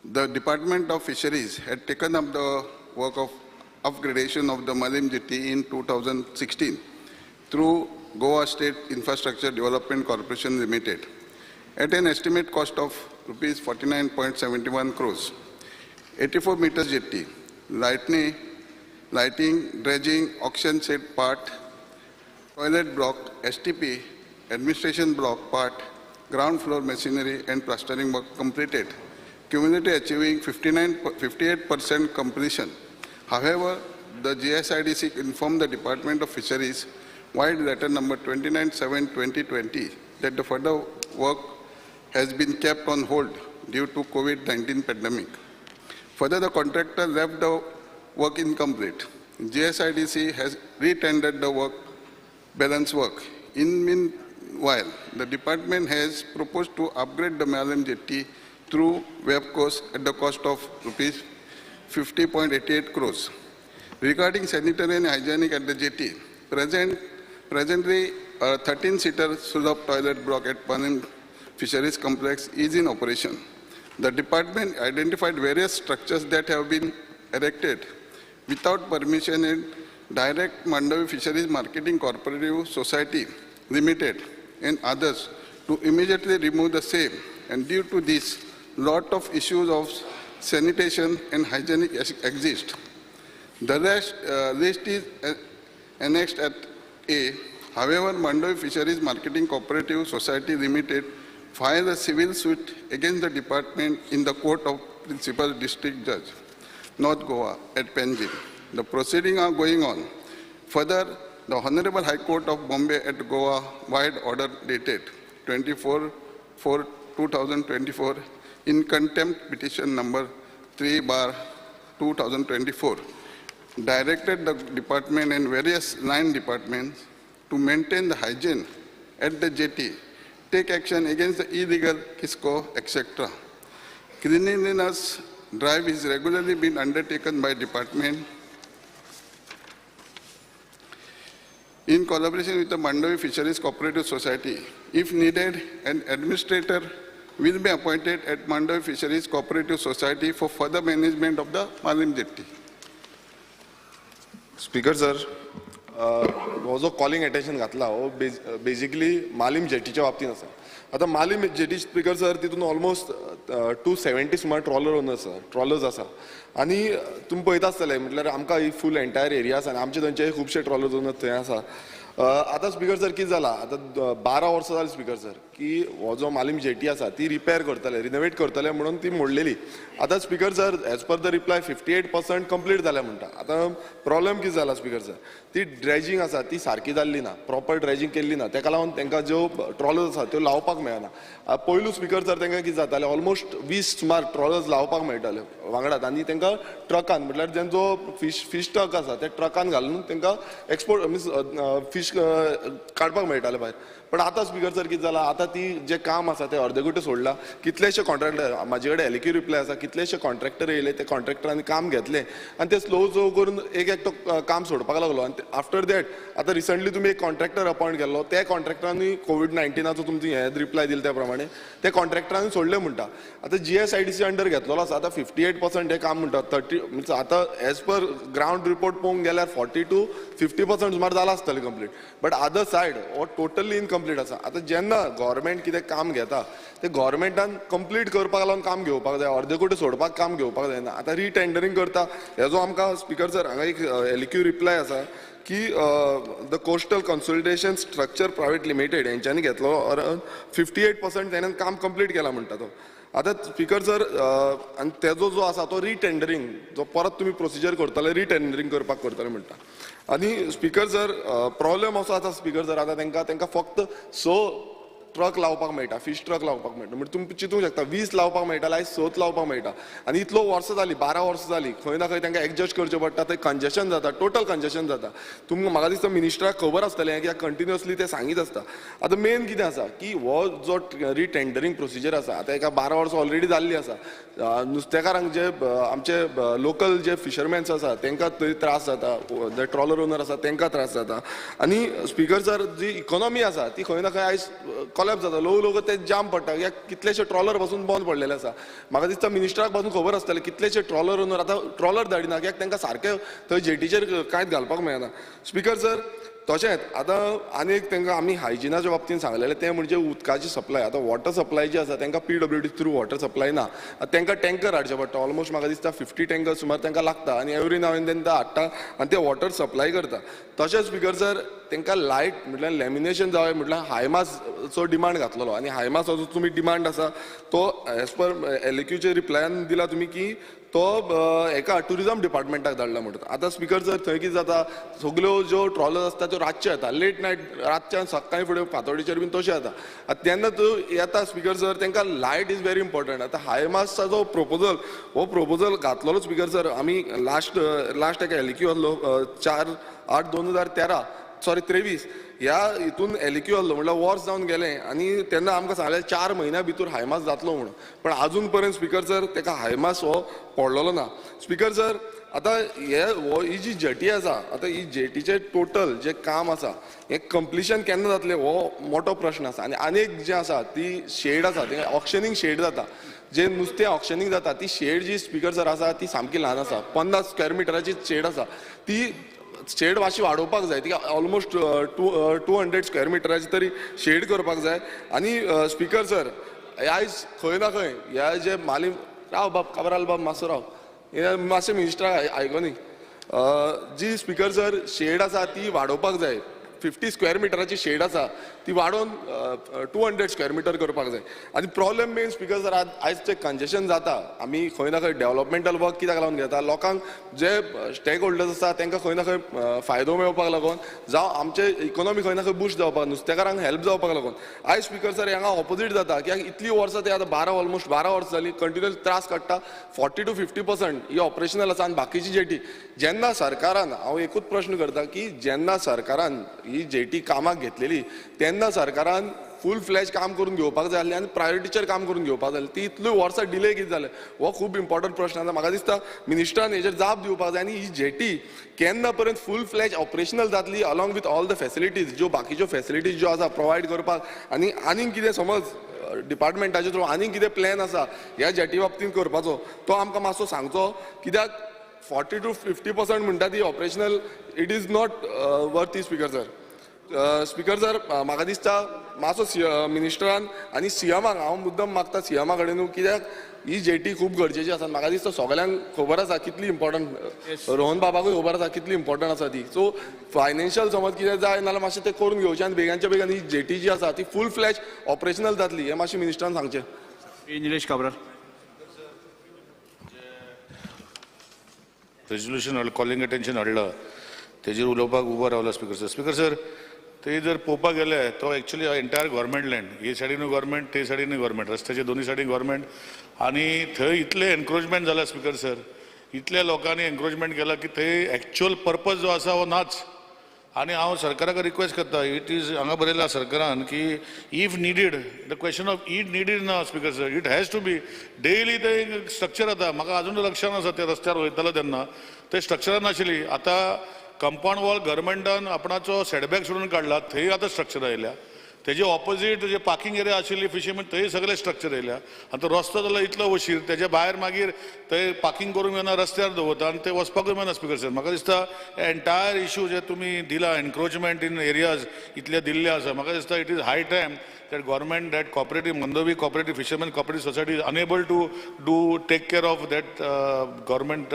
the Department of Fisheries had taken up the work of upgradation of the Malim jetty in 2016 through Goa State Infrastructure Development Corporation Limited at an estimate cost of rupees 49.71 crores. 84 meters jetty, lighting, dredging, auction shed part, toilet block, STP, administration block part, ground floor machinery and plastering work completed, cumulatively achieving 58% completion. However, the GSIDC informed the Department of Fisheries Wide letter number 29/7/2020 that the further work has been kept on hold due to COVID-19 pandemic. Further, the contractor left the work incomplete. GSIDC has re-tendered the balance work. In meanwhile, the department has proposed to upgrade the Malam jetty through Webcoast at the cost of rupees 50.88 crores. Regarding sanitary and hygienic at the jetty, presently a 13-seater Sulabh toilet block at Panim Fisheries Complex is in operation. The department identified various structures that have been erected without permission and direct Mandavi Fisheries Marketing Cooperative Society Limited and others to immediately remove the same. And due to this, lot of issues of sanitation and hygienic exist. The list is annexed at A. However, Mandavi Fisheries Marketing Cooperative Society Limited filed a civil suit against the department in the Court of Principal District Judge, North Goa at Panjim. The proceedings are going on. Further, the Honorable High Court of Bombay at Goa wide order dated 24/4/2024 in contempt petition number 3/2024 directed the department and various line departments to maintain the hygiene at the jetty, take action against the illegal kisco, etc. Cleanliness drive is regularly being undertaken by department in collaboration with the Mandavi Fisheries Cooperative Society. If needed, an administrator will be appointed at Mandal Fisheries Cooperative Society for further management of the Malim Jetty. Speaker sir, हो जो calling attention घातला हो basically Malim जेटीच्या बाबतीत आसा. आता Malim jetty speaker sir तितून almost 270 सुमार trollers आसा आणि तुम्ही पळयता आसतले म्हटल्यार आमकां ही फूल एंटायर एरिया आसा आनी आमचे थंयचे खुबशे ट्रॉलर्स थंय आसा. आतां स्पीकर सर कितें जाला, आतां 12 वर्सां जाली स्पीकर सर की हो जो मालीम जेटी आसा ती रिपेर करतले, रिनोवेट करतले म्हणून ती मोडलेली. आतां speaker sir as per the reply 58% complete जाल्या म्हणटा. आतां प्रॉब्लेम कितें जाला स्पीकर सर, ती ड्रेजिंग आसा ती सारकी जाल्ली ना, प्रॉपर ड्रेजिंग केल्ली ना, तेका लागून तांकां ज्यो ट्रॉलर्स आसा त्यो लावपाक मेळना. पयलू स्पीकर सर तांकां कितें जातालें, ऑलमोस्ट 20 सुमार ट्रॉलर्स लावपाक मेळटाले वांगडात आनी तांकां ट्रकान म्हटल्यार जेंचो फीश ट्रक आसा त्या ट्रकान घालून तांकां एक्सपोर्ट मिन्स फीश काडपाक मेळटाले भायर. पण आतां स्पीकर सर कितें जाला, आतां ती जे काम आसा ते अर्देकुटे सोडला. कितलेशे कॉन्ट्रॅक्टर, म्हाजे कडेन एलिक्यू रिप्लाय आसा, कितलेशे कॉन्ट्रॅक्टर येयले, ते कॉन्ट्रॅक्टरांनी काम घेतले आनी ते स्लो करून एक तो काम सोडपाक लागलो. आनी आफ्टर दॅट आतां रिसंटली तुमी एक कॉन्ट्रॅक्टर अपॉयंट केल्लो, त्या कॉन्ट्रॅक्टरांनी कोविड-19 तुमची हे रिप्लाय दिले त्या प्रमाणे ते कॉन्ट्रॅक्टरांनी सोडले म्हणटा. आतां GSIDC अंडर घेतलेलो आसा, आतां 58% हे काम म्हणटा. 30 मिन्स आतां एज पर ग्रावंड रिपोर्ट पळोवंक गेल्यार 40 to 50% सुमार जालां आसतलें कंप्लीट. बट अदर सायड हो टोटली इनकम्प्लीट आसा. आतां जेन्ना गव्हर्मेंट कितें काम घेता ते गव्हर्मेंटान कंप्लीट करपाक लागून काम घेवपाक जाय, अर्देकुटे सोडपाक काम घेवपाक जायना. आतां रिटेंडरींग करता, हेजो आमकां स्पीकर सर हांगा एक एलिक्यू रिप्लाय आसा की the coastal consolidation structure private limited हेंच्यांनी घेतलो, 58% तेणें काम कंप्लीट केला म्हणटा तो. आतां स्पीकर सर आनी तेजो जो आसा तो रिटेंडरींग जो परत तुमी प्रोसिजर करतले, रिटेंडरींग करपाक करतले म्हणटा. आनी स्पीकर सर प्रॉब्लेम असो आसा स्पीकर सर, आतां तांकां फक्त 6 ट्रक लावपाक मेळटा, फीश ट्रक लावपाक मेळटा. म्हणजे तुम्ही चिंतूंक शकता 20 लावपाक मेळटा, आयज 6 लावपाक मेळटा. आनी इतलो वर्सां जाली, 12 वर्सां जाली, खंय ना खंय तांकां एडजस्ट करचें पडटा. थंय कंजेशन जाता, टोटल कंजेशन जाता. तुमकां म्हाका दिसता मिनिस्टराक खबर आसतलें कित्याक कंटिन्युअसली ते सांगीत आसता. आतां मेन कितें आसा की हो जो रिटेंडरींग प्रोसिजर आसा, आतां एका 12 वर्सां ऑलरेडी जाल्ली आसा. नुस्तेकारांक जे आमचे लोकल जे फिशरमॅन्स आसा तांकां थंय त्रास जाता, जे ट्रॉलर ओनर आसा तांकां त्रास जाता. आनी स्पीकर सर जी इकॉनॉमी आसा ती खंय ना खंय आयज कॉलॅप्स जाता. लोक ते जाम पडटा कित्याक कितलेशे ट्रॉलर पासून बंद पडलेले आसा. म्हाका दिसता मिनिस्टराक पासून खबर आसतलें कितलेशे ट्रॉलर ओनर आतां ट्रॉलर धाडिना कित्याक तांकां सारके थंय जेटीचेर कांयच घालपाक मेळना. स्पीकर सर तशेंच आतां आनी एक तांकां आमी हायजिनाच्या बाबतींत सांगलेलें तें म्हणजे उदकाची सप्लाय. आतां वॉटर सप्लाय जी आसा तांकां PWD थ्रू वॉटर सप्लाय ना. तांकां टँकर हाडचे पडटा. ऑलमोस्ट म्हाका दिसता 50 टँकर सुमार तांकां लागता आनी एवरी नाव एंड देन ते हाडटा आनी ते वॉटर सप्लाय करता. तशेंच स्पीकर सर तांकां लायट म्हटल्यार लॅमिनेशन जावं म्हटल्यार हायमासचो डिमांड घातलेलो आनी हायमासाचो जो तुमी डिमांड आसा तो एज पर एलिक्यूचे रिप्लायान दिला तुमी की तो एका टुरिझम डिपार्टमेंटाक धाडला म्हणटा. आतां स्पीकर सर थंय कितें जाता, सगल्यो ज्यो ट्रॉलर्स आसता त्यो रातचे येता, लेट नायट रातच्यान सकाळी फुडें फातोडीचेर बीन तशें जाता. तेन्ना तूं येता स्पीकर सर तांकां लायट इज व्हेरी इम्पॉर्टंट. आतां हायमासाचो प्रपोजल हो प्रपोजल घातलेलो स्पीकर सर आमी लास्ट एका एलिक्यू आहलो 4/8/2023 ह्या हितून एलिक्यू आहलो म्हणल्यार वर्स जावन गेलें आनी तेन्ना आमकां सांगलें 4 म्हयन्या भितर हायमास जातलो म्हणून. पण आजून पर्यंत स्पीकर सर ताका हायमास हो पडलेलो ना. स्पीकर सर आतां ही जी जेटी आसा, आतां ही जेटीचें टोटल जें काम आसा हें कंप्लिशन केन्ना जातलें हो मोठो प्रश्न आसा. आनी आनीक जें आसा ती शेड आसा तें ऑक्शनींग शेड जाता. जे नुस्तें ऑक्शनींग जाता ती शेड जी स्पीकर सर आसा ती सामकी ल्हान आसा. 50 स्क्वेअर मिटराची शेड आसा. ती शेड मातशी वाडोवपाक जाय. ती ऑलमोस्ट 200 स्क्वेअर मिटराची तरी शेड करपाक जाय. आनी स्पीकर सर आयज खंय ना खंय ह्या जे मालीम राव बाब काबराल बाब मातसो राव हे मातशें मिनिस्टराक आयकोनी जी स्पीकर सर शेड आसा ती वाडोवपाक जाय. 50 स्क्वेअर मिटराची शेड आसा ती वाडोवन 200 स्क्वेअर मिटर करपाक जाय. आनी प्रॉब्लेम मेन स्पीकर सर आयज ते कंजेशन जाता. आमी खंय ना खंय डेव्हलपमेंटल वर्क कित्याक लागून घेता, लोकांक जे स्टेक होल्डर्स आसा तांकां खंय ना खंय फायदो मेळपाक लागून जावं आमचे इकॉनॉमी खंय ना खंय बूस्ट जावपाक, नुस्तेकारांक हेल्प जावपाक लागून. आयज स्पीकर सर हांगा ऑपोजीट जाता कित्याक इतली वर्सां ते आतां ऑलमोस्ट 12 वर्सां जालीं कंटिन्युअस त्रास काडटा. 40 to 50% ही ऑपरेशनल आसा आनी बाकीची जेटी जेन्ना सरकारान, हांव एकूच प्रश्न करता की जेन्ना सरकारान ही जेटी कामाक घेतलेली तेन्ना सरकारान फूल फ्लॅज काम करून घेवपाक जाय आसलें आनी प्रायोरिटीचेर काम करून घेवपाक जाय. ती इतली वर्सां डिले कितें जालें हो खूब इम्पॉर्टंट प्रश्न आसा. म्हाका दिसता मिनिस्टरान हेजेर जाप दिवपाक जाय आनी ही जेटी केन्ना पर्यंत फूल फ्लॅज ऑपरेशनल जातली along with all the facilities ज्यो बाकीच्यो फॅसिलिटीज ज्यो आसा प्रोवायड करपाक. आनी आनीक कितें समज डिपार्टमेंटाचे थ्रू आनी कितें प्लॅन आसा ह्या जेटी बाबतींत करपाचो तो आमकां मातसो सांगचो कित्याक 40 to 50% म्हणटा ती operational it is not worth speaker sir speaker sir म्हाका दिसता मातसो मिनिस्टरान आनी सीएमाक हांव मुद्दम मागता सीएमा कडेन कित्याक ही जेटी खूब गरजेची आसा म्हाका दिसता सगळ्यांक खबर आसा कितली इम्पॉर्टंट रोहन बाबाकूय खबर आसा कितली इम्पॉर्टंट आसा ती सो फायनान्शियल समज कितें जाय नाल्यार मातशें तें करून घेवचें आनी बेगांच्या बेगान ही जेटी जी आसा ती फूल फ्लॅश ऑपरेशनल जातली हें मातशें मिनिस्टरान सांगचें. Nilesh Cabral. Resolution calling attention हाडला तेजेर उलोवपाक उबो रावला स्पीकर सर ते जर पळोवपाक गेले तो एक्चुअली एंटायर गव्हर्मेंट लँड हे सायडीनूय गव्हर्मेंट ते सायडीनूय गव्हर्मेंट रस्त्याचे दोन्ही सायडीन गव्हर्मेंट आनी थंय इतले एनक्रोचमेंट जाला स्पीकर सर इतल्या लोकांनी एनक्रोचमेंट केला की थंय एक्चुअल पर्पज जो आसा हो नाच आनी हांव सरकाराक रिक्वेस्ट करता इट इज हांगा बरयला सरकारान की if needed the question of it needed ना speaker sir it has to be daily ते स्ट्रक्चर जाता म्हाका अजून लक्षात आसा ते रस्त्यार वयतालो तेन्ना ते स्ट्रक्चरान नाशिल्ली आतां कंपाऊंड वॉल गव्हर्मेंटान आपणाचो सेटबॅक सोडून काडला थंय आतां स्ट्रक्चर आयल्या तेजे ऑपोजीट जे पार्किंग एरिया आशिल्ली फिशरमॅन थंय सगळे स्ट्रक्चर येयल्या आनी तो रस्तो जालो इतलो वशीर तेजे भायर मागीर थंय पार्किंग करूंक येना रस्त्यार दवरता आनी ते वचपाकूय मेळना स्पीकर सर म्हाका दिसता एंटायर इश्यू जे तुमी दिला एनक्रोचमेंट इन एरियाज इतले दिल्ले आसा म्हाका दिसता it is hi time that government, that cooperative, Mandovi Cooperative Fishermen Cooperative Society is unable to take care of that government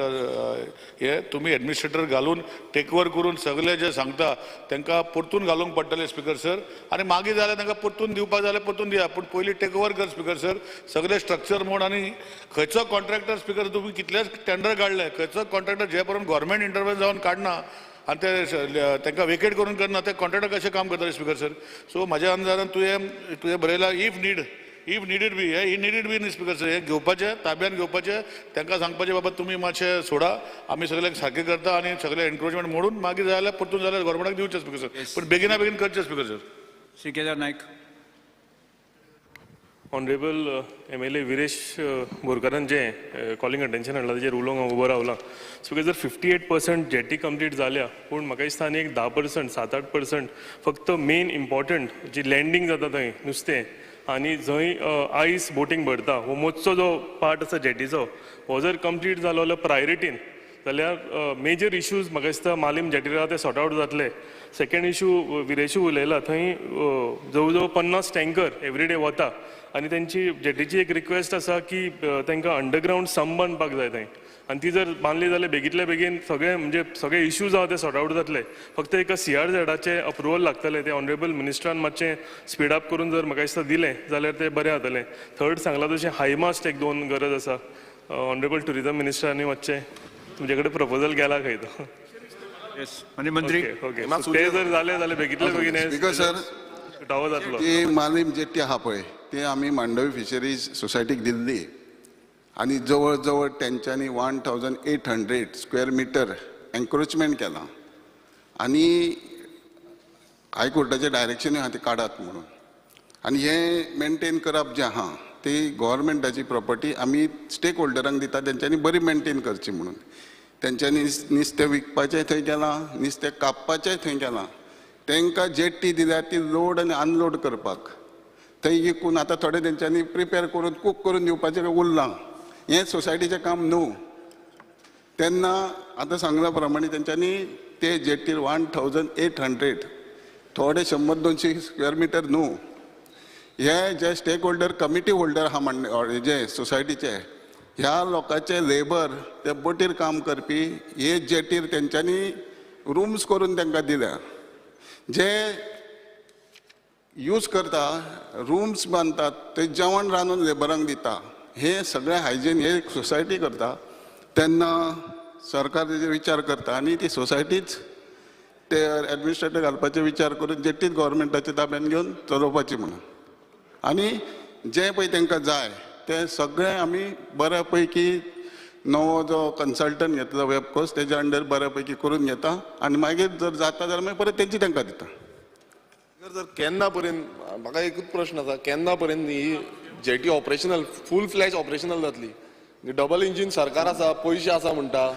हे तुम्ही एडमिनिस्ट्रेटर घालून टेक ओवर करून सगळे जे सांगता तांकां परतून घालूंक पडटले स्पीकर सर आनी मागीर जाल्यार तांकां परतून दिवपाक जाल्यार परतून दिया पूण पयलीं टेक ओवर कर स्पीकर सर सगळे स्ट्रक्चर म्हूण आनी खंयचो कॉन्ट्रॅक्टर स्पीकर तुम्ही कितलेच टेंडर काडले खंयचो कॉन्ट्रॅक्टर जे पर्यंत गव्हर्मेंट इंटरव्यन जावन काडना आनी ते तांकां वेकेट करून करना ते कॉन्ट्रॅक्टर कशें काम करतले स्पीकर सर सो म्हाज्या अंदाजान तुवें बरयला इफ निडीड बी हे निडीड बी न्ही स्पीकर सर हे घेवपाचें ताब्यान घेवपाचें तांकां सांगपाचें बाबा तुमी मातशें सोडा आमी सगळ्यांक सारकें करता आनी सगळे एनक्रोचमेंट मोडून मागीर जाल्यार परतून जाल्यार गव्हर्मेंटाक दिवचें स्पीकर सर पूण बेगिना बेगीन करचें speaker sir. Shri Kedar Naik. Honourable MLA Viresh बोरकारान जे कॉलिंग अटेन्शन हाडला तेजेर उलोवंक हांव उबो रावला सो जर 58% जेटी कंप्लीट जाल्या पूण म्हाका दिसता आनी एक 10% 7-8% फक्त मेन इम्पॉर्टंट जी लँडींग जाता थंय नुस्तें आनी जंय आयस बोटींग भरता हो मोचो जो पार्ट आसा जेटीचो हो जर कंप्लीट जालो जाल्यार प्रायोरिटीन जाल्यार मेजर इश्यूज म्हाका दिसता मालीम जेटीर आहा ते सॉर्ट आवट जातले. सेकंड इश्यू विरेशू उलयला थंय जवळ जवळ 50 टँकर एवरीडे वता आनी तेंची जेटीची एक रिक्वेस्ट आसा की तांकां अंडरग्रावंड संप बांदपाक जाय थंय आनी ती जर बांदली जाल्यार बेगीतल्या बेगीन सगळे म्हणजे सगळे इश्यूज आहा ते सॉर्ट आवट जातले फक्त एका CRZचे अप्रुवल लागतले ते ऑनरेबल मिनिस्टरान मातशें स्पीड अप करून जर म्हाका दिसता दिलें जाल्यार ते बरें जातलें. थर्ड सांगला तशें हायमास्ट एक 2 गरज आसा ऑनरेबल टुरिझम मिनिस्टरांनी मातशें तुमचे कडेन प्रपोजल गेला खंय तो म्हणजे मंत्री ओके ते जर जालें जाल्यार बेगीतल्या बेगीन स्पीकर सर टावर जातलो. ती मालीम जेट्टी आहा पळय ती आमी मांडवी फिशरीज सोसायटीक दिल्ली आनी जवळ जवळ तेंच्यांनी 1800 स्क्वेअर मिटर एन्क्रोचमेंट केलां आनी हायकोर्टाचें डायरेक्शनूय आहा ते काडात म्हणून आनी हें मेनटेन करप जें आहा ती गव्हर्मेंटाची प्रॉपर्टी आमी स्टेक होल्डरांक दिता तेंच्यांनी बरी मेनटेन करची म्हणून तेंच्यांनी नुस्तें विकपाचें थंय केलां नुस्तें कापपाचेंय थंय केलां तांकां जेट्टी दिल्यार ती लोड आनी अनलोड करपाक थंय विकून आतां थोडे तेंच्यांनी प्रिपेर करून कूक करून दिवपाचें उरलां हें सोसायटीचें काम न्हू तेन्ना आतां सांगला प्रमाणे तेंच्यांनी ते जेट्टीर 1800 थोडे 100-200 स्क्वेअर मिटर न्हू हे जे स्टेक होल्डर कमिटी होल्डर आहा हेजे सोसायटीचे ह्या लोकांचे लेबर ते बोटीर काम करपी हे जेटीर तेंच्यांनी रूम्स करून तांकां दिल्या जे यूज करता रूम्स बांदतात ते जेवण रांदून लेबरांक दिता हे सगळे हायजीन हे सोसायटी करता तेन्ना सरकार तेजेर विचार करता आनी ती सोसायटीच ते एडमिनिस्ट्रेटर घालपाचे विचार करून जेट्टीच गव्हर्मेंटाच्या ताब्यान घेवन चलोवपाची म्हणून आनी जे पळय तांकां जाय ते सगळे आमी बऱ्या पैकी नवो जो कन्सल्टंट घेतलो वेबकोस तेज्या अंडर बऱ्या पैकी करून घेता आनी मागीर जर जाता जाल्यार मागीर परत तेंची तांकां दिता. जर केन्ना पर्यंत म्हाका एकूच प्रश्न आसा केन्ना पर्यंत ही जेटी ऑपरेशनल फूल फ्लॅश ऑपरेशनल जातली डबल इंजीन सरकार आसा पयशे आसा म्हणटा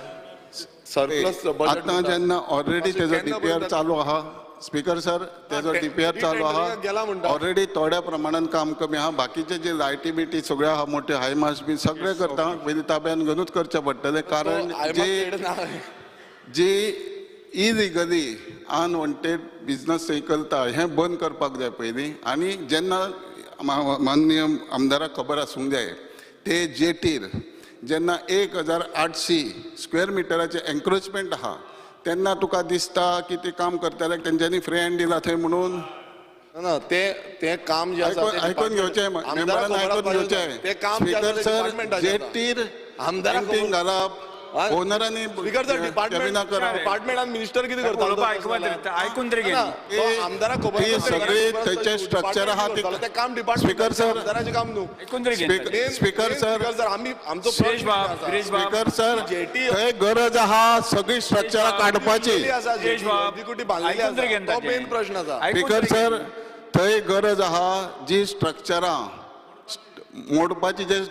सरप्लस आतां जेन्ना ऑलरेडी तेजो DPR चालू आहा स्पीकर सर तेजो DPR चालू गेला आहा म्हणटा. ऑलरेडी थोड्या प्रमाणात काम कमी आहा बाकीचे जे लायटी बिटी सगळे आहा मोठे हाय मार्क्स बी सगळे करता पयलीं ताब्यान घेवनूच करचे पडटले कारण जी इलिगली अनवॉन्टेड बिझनस थंय करता हें बंद करपाक जाय पयलीं आनी जेन्ना माननीय आमदाराक खबर आसूंक जाय ते जेटीर जेन्ना 1800 स्क्वेअर मिटराचे एन्क्रोचमेंट आहा तेन्ना तुका दिसता की ते काम करतले तेंच्यांनी फ्री हँड दिला थंय म्हणून ना ते काम जे आसा ते आयकून घेवचें मेंबरान आयकून घेवचें ते काम जे आसा स्पीकर ते सर डिपार्टमेंटाचें आसा. जेटीर आमदाराक पेंटिंग घालप ओनरांनी स्पीकर सर डिपार्टमेंट आनी मिनिस्टर कितें करता आयकून तरी आमदाराक खबर ती सगळी थंयचे स्ट्रक्चर आहा ते काम डिपार्टमेंट स्पीकर सर आमदाराचें काम न्हू स्पीकर सर आमी आमचो स्पीकर सर थंय गरज आहा सगळी स्ट्रक्चरां काडपाची एक्झिक्युटीव बांदलेली आसा तो मेन प्रश्न आसा स्पीकर सर थंय गरज आहा जी स्ट्रक्चरां मोडपाची जे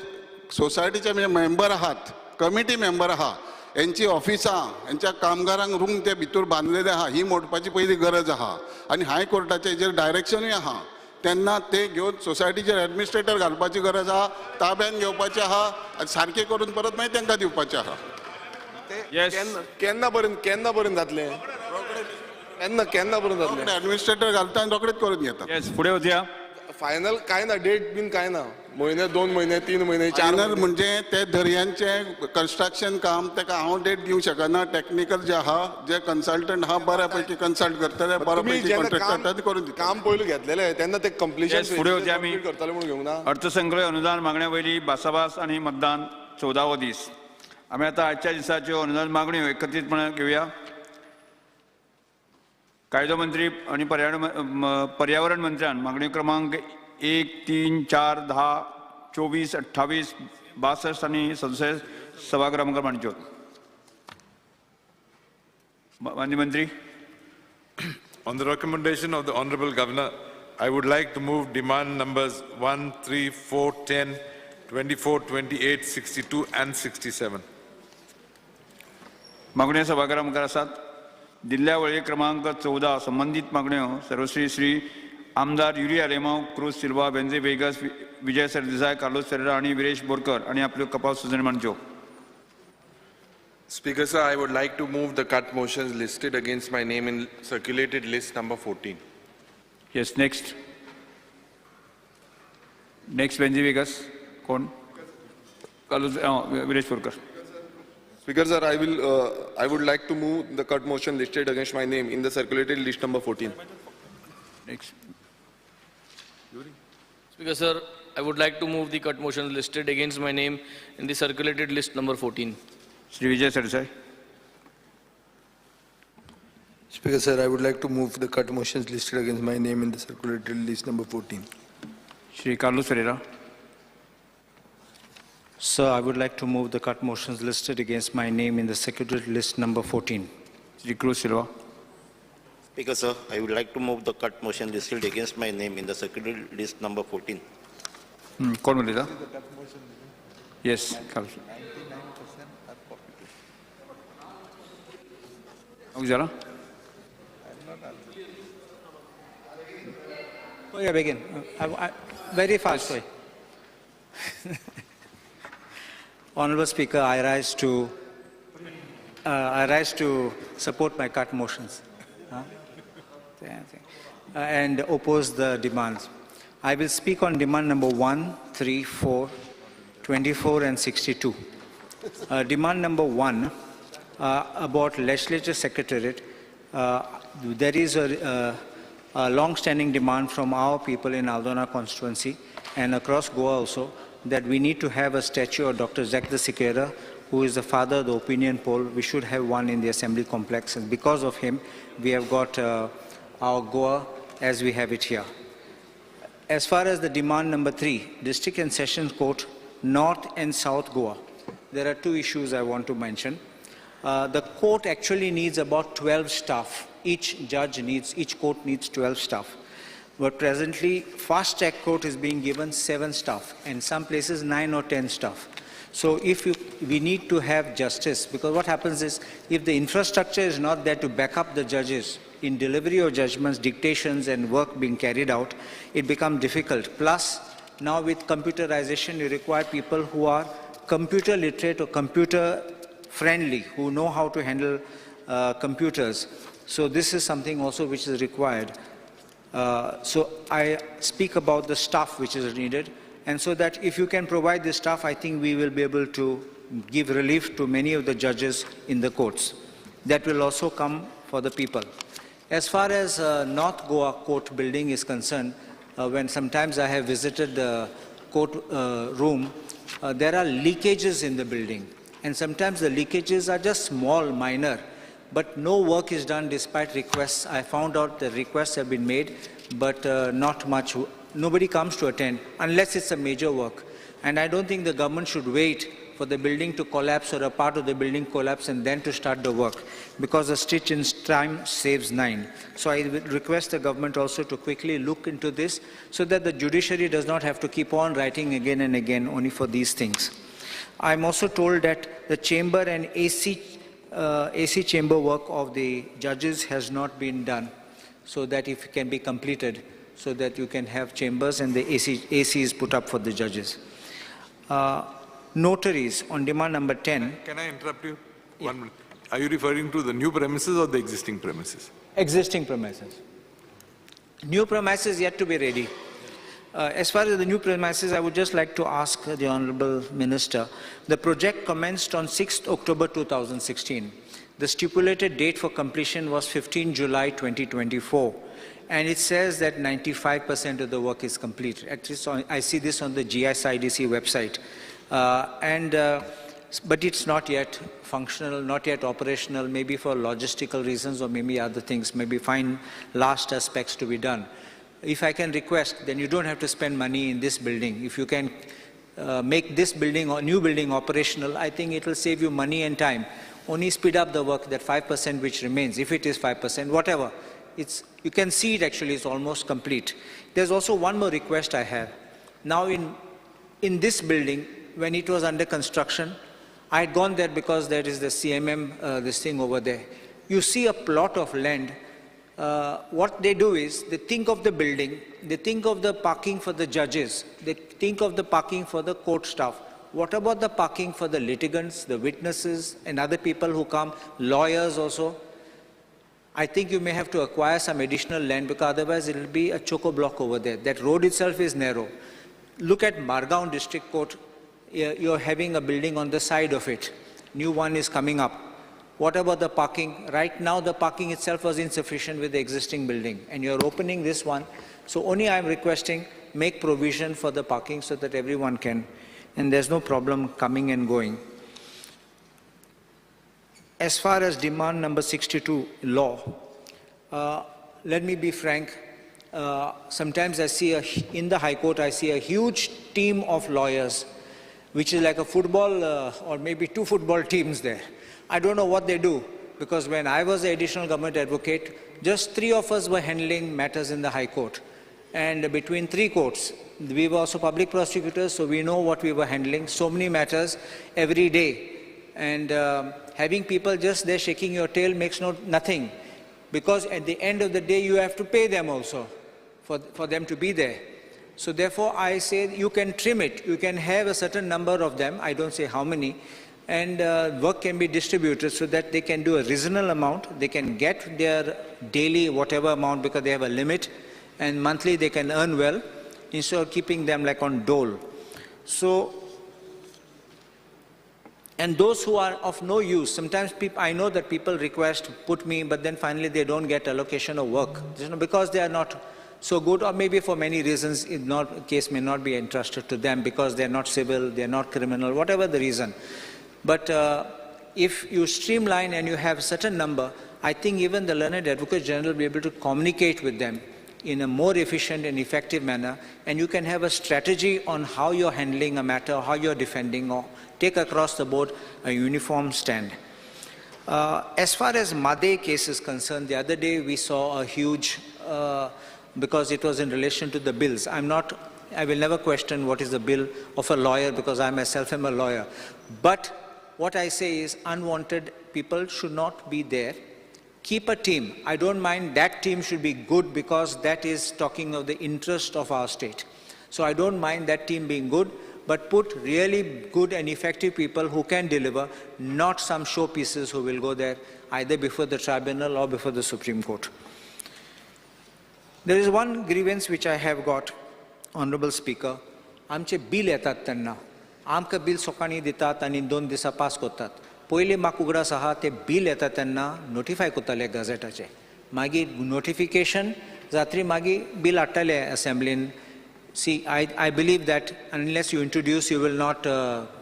सोसायटीचे मेंबर आहात कमिटी मेंबर आहा यांची ऑफिसां यांच्या कामगारांक रूम ते भितर बांदलेले आहा ही मोडपाची पहिली गरज आहा आनी हायकोर्टाचे हेजेर डायरेक्शनूय आहा तेन्ना ते घेवन सोसायटीचेर एडमिनिस्ट्रेटर घालपाची गरज आहा ताब्यान घेवपाचें आहा आनी सारकें करून परत मागीर तांकां दिवपाचें आहा केन्ना पर्यंत जातलें केन्ना पर्यंत जातलें एडमिनिस्ट्रेटर घालता आनी रोखडेच करून घेता फुडें वचया फायनल काय ना डेट बीन काय ना म्हयने 2 महिने 3 महिने 4 फायनल म्हणजे ते दर्यांचे कन्स्ट्रक्शन काम ताका हांव डेट दिवंक शकना टेक्निकल जे आहा जे कन्सल्टंट आहा बऱ्यापैकी कन्सल्ट करतले बऱ्यापैकी कॉन्ट्रॅक्टर करून दिता काम पयलू घेतलेले तेन्ना ते कंप्लीशन फुडें वचया आमी करतले म्हणून घेवंक ना अर्थसंग्रह अनुदान मागण्या वयली भासाभास आणि मतदान 14वो दीस आमी आतां आजच्या दिसाच्यो अनुदान मागण्यो एकत्रीतपणे घेवया कायदो मंत्री आणि पर्यावरण मंत्र्यान मागणी क्रमांक 1, 3, 4, 10, 24, 28, 62 आणि 67 सभागृहांक मांडच्यो माननीय मंत्री On the recommendation of the Honorable Governor, I would like to move demand numbers 1, 3, 4, 10, 24, 28, 62 and 67. मागण्यो सभागृहांक आसात दिल्ल्या वळेरी क्रमांक 14 संबंधित मागण्यो सर्वश्री श्री आमदार युरी आलेमांव क्रूज सिल्वा बेंझे वेगस विजय सरदेसाय कार्लोस फेरेरा आणि विरेश बोरकर आणि आपल्यो कपाल सुजन मांडच्यो Speaker sir, I would like to move the cut motions listed against my name in circulated list number 14. Yes, next. Next बेंझे Vegas कोण Carlos Viresh Borkar Speaker sir, I would like to move the cut motion listed against my name in the circulated list number 14. Next. Speaker sir, I would like to move the cut motions listed against my name in the circulated list number 14. Shri Vijay Sardesai. Speaker sir, I would like to move the cut motions listed against my name in the circulated list number 14. Shri Carlos Ferreira. Sir, I would like to move the cut motions listed against my name in the circulated list number 14. Shri Cruz Silva. Speaker sir, I would like to move the cut motion listed against my name in the circulated list number 14. कौन बोलेगा? Yes, Carlos. Ujala. Oh yeah, begin. Very fast way. Honorable Speaker, I rise to support my cut motions and oppose the demands. I will speak on demand number 1, 3, 4, 24 and 62. Demand number 1 about legislature secretariat. There is a long-standing demand from our people in Aldona constituency and across Goa also that we need to have a statue of Dr. Zach the Siqueira, who is the father of the opinion poll. We should have one in the assembly complex, and because of him, we have got our Goa as we have it here. As far as the demand number 3, District and Sessions Court, North and South Goa, there are 2 issues I want to mention. The court actually needs about 12 staff. Each court needs 12 staff. But presently, fast track court is being given 7 staff, and some places 9 or 10 staff. So we need to have justice, because what happens is, if the infrastructure is not there to back up the judges, in delivery of judgments, dictations and work being carried out, it becomes difficult. Plus, now with computerization, you require people who are computer literate or computer friendly, who know how to handle computers. So this is something also which is required. So I speak about the staff which is needed, and so that if you can provide this staff, I think we will be able to give relief to many of the judges in the courts. That will also come for the people. As far as North Goa court building is concerned, when sometimes I have visited the court room, there are leakages in the building. And sometimes the leakages are just small, minor, but no work is done despite requests. I found out the requests have been made, but not much. Nobody comes to attend unless it's a major work. And I don't think the government should wait for the building to collapse or a part of the building collapse and then to start the work, because a stitch in time saves 9. So I would request the government also to quickly look into this so that the judiciary does not have to keep on writing again and again only for these things. I'm also told that the chamber and AC chamber work of the judges has not been done, so that if it can be completed, so that you can have chambers and the AC is put up for the judges. Notaries on demand number 10. Can I interrupt you? Yeah. 1 minute. Are you referring to the new premises or the existing premises? Existing premises. New premises yet to be ready. As far as the new premises, I would just like to ask the Honorable Minister. The project commenced on 6th October 2016. The stipulated date for completion was 15 July 2024. And it says that 95% of the work is complete. Actually, I see this on the GISIDC website. But it's not yet functional, not yet operational, maybe for logistical reasons or maybe other things, maybe fine last aspects to be done. If I can request, then you don't have to spend money in this building. If you can make this building or new building operational, I think it will save you money and time. Only speed up the work, that 5% which remains, if it is 5%, whatever. You can see it actually is almost complete. There's also one more request I have. Now in this building, when it was under construction, I had gone there because there is the CMM, this thing over there. You see a plot of land. What they do is, they think of the building, they think of the parking for the judges, they think of the parking for the court staff. What about the parking for the litigants, the witnesses, and other people who come, lawyers also? I think you may have to acquire some additional land, because otherwise it will be a choco-block over there. That road itself is narrow. Look at Margaon District Court. You're having a building on the side of it. New one is coming up. What about the parking? Right now, the parking itself was insufficient with the existing building, and you're opening this one. So only I'm requesting, make provision for the parking so that everyone can, and there's no problem coming and going. As far as demand number 62, law, let me be frank. Sometimes I see, in the High Court, I see a huge team of lawyers, which is like a football or maybe 2 football teams there. I don't know what they do, because when I was the additional government advocate, just 3 of us were handling matters in the High Court. And between 3 courts, we were also public prosecutors, so we know what we were handling, so many matters every day. And having people just there shaking your tail makes nothing, because at the end of the day, you have to pay them also for them to be there. So therefore, I say you can trim it. You can have a certain number of them. I don't say how many. And work can be distributed so that they can do a reasonable amount. They can get their daily whatever amount because they have a limit. And monthly they can earn well instead of keeping them like on dole. So, and those who are of no use, sometimes I know that people request, put me, but then finally they don't get allocation of work. Because they are not so good, or maybe for many reasons, case may not be entrusted to them because they're not civil, they're not criminal, whatever the reason. But if you streamline and you have a certain number, I think even the Learned Advocate General will be able to communicate with them in a more efficient and effective manner, and you can have a strategy on how you're handling a matter, how you're defending, or take across the board a uniform stand. As far as Made case is concerned, the other day we saw a huge, because it was in relation to the bills. I will never question what is the bill of a lawyer, because I myself am a lawyer. But what I say is unwanted people should not be there. keep a team. I don't mind that team should be good because that is talking of the interest of our state. So I don't mind that team being good, but put really good and effective people who can deliver, not some showpieces who will go there either before the tribunal or before the Supreme Court. There is one grievance which I have got, Honorable Speaker. आमचे bill येतात तेन्ना आमकां bill सकाळीं दितात आनी 2 दिसां pass करतात. पयलीं म्हाका उगडास आहा ते बिल येता तेन्ना नोटिफाय करताले गॅझेटाचे. मागीर नोटिफिकेशन जातरी मागीर बिल हाडटाले असेंब्लीन. See, I believe that unless you introduce, you will not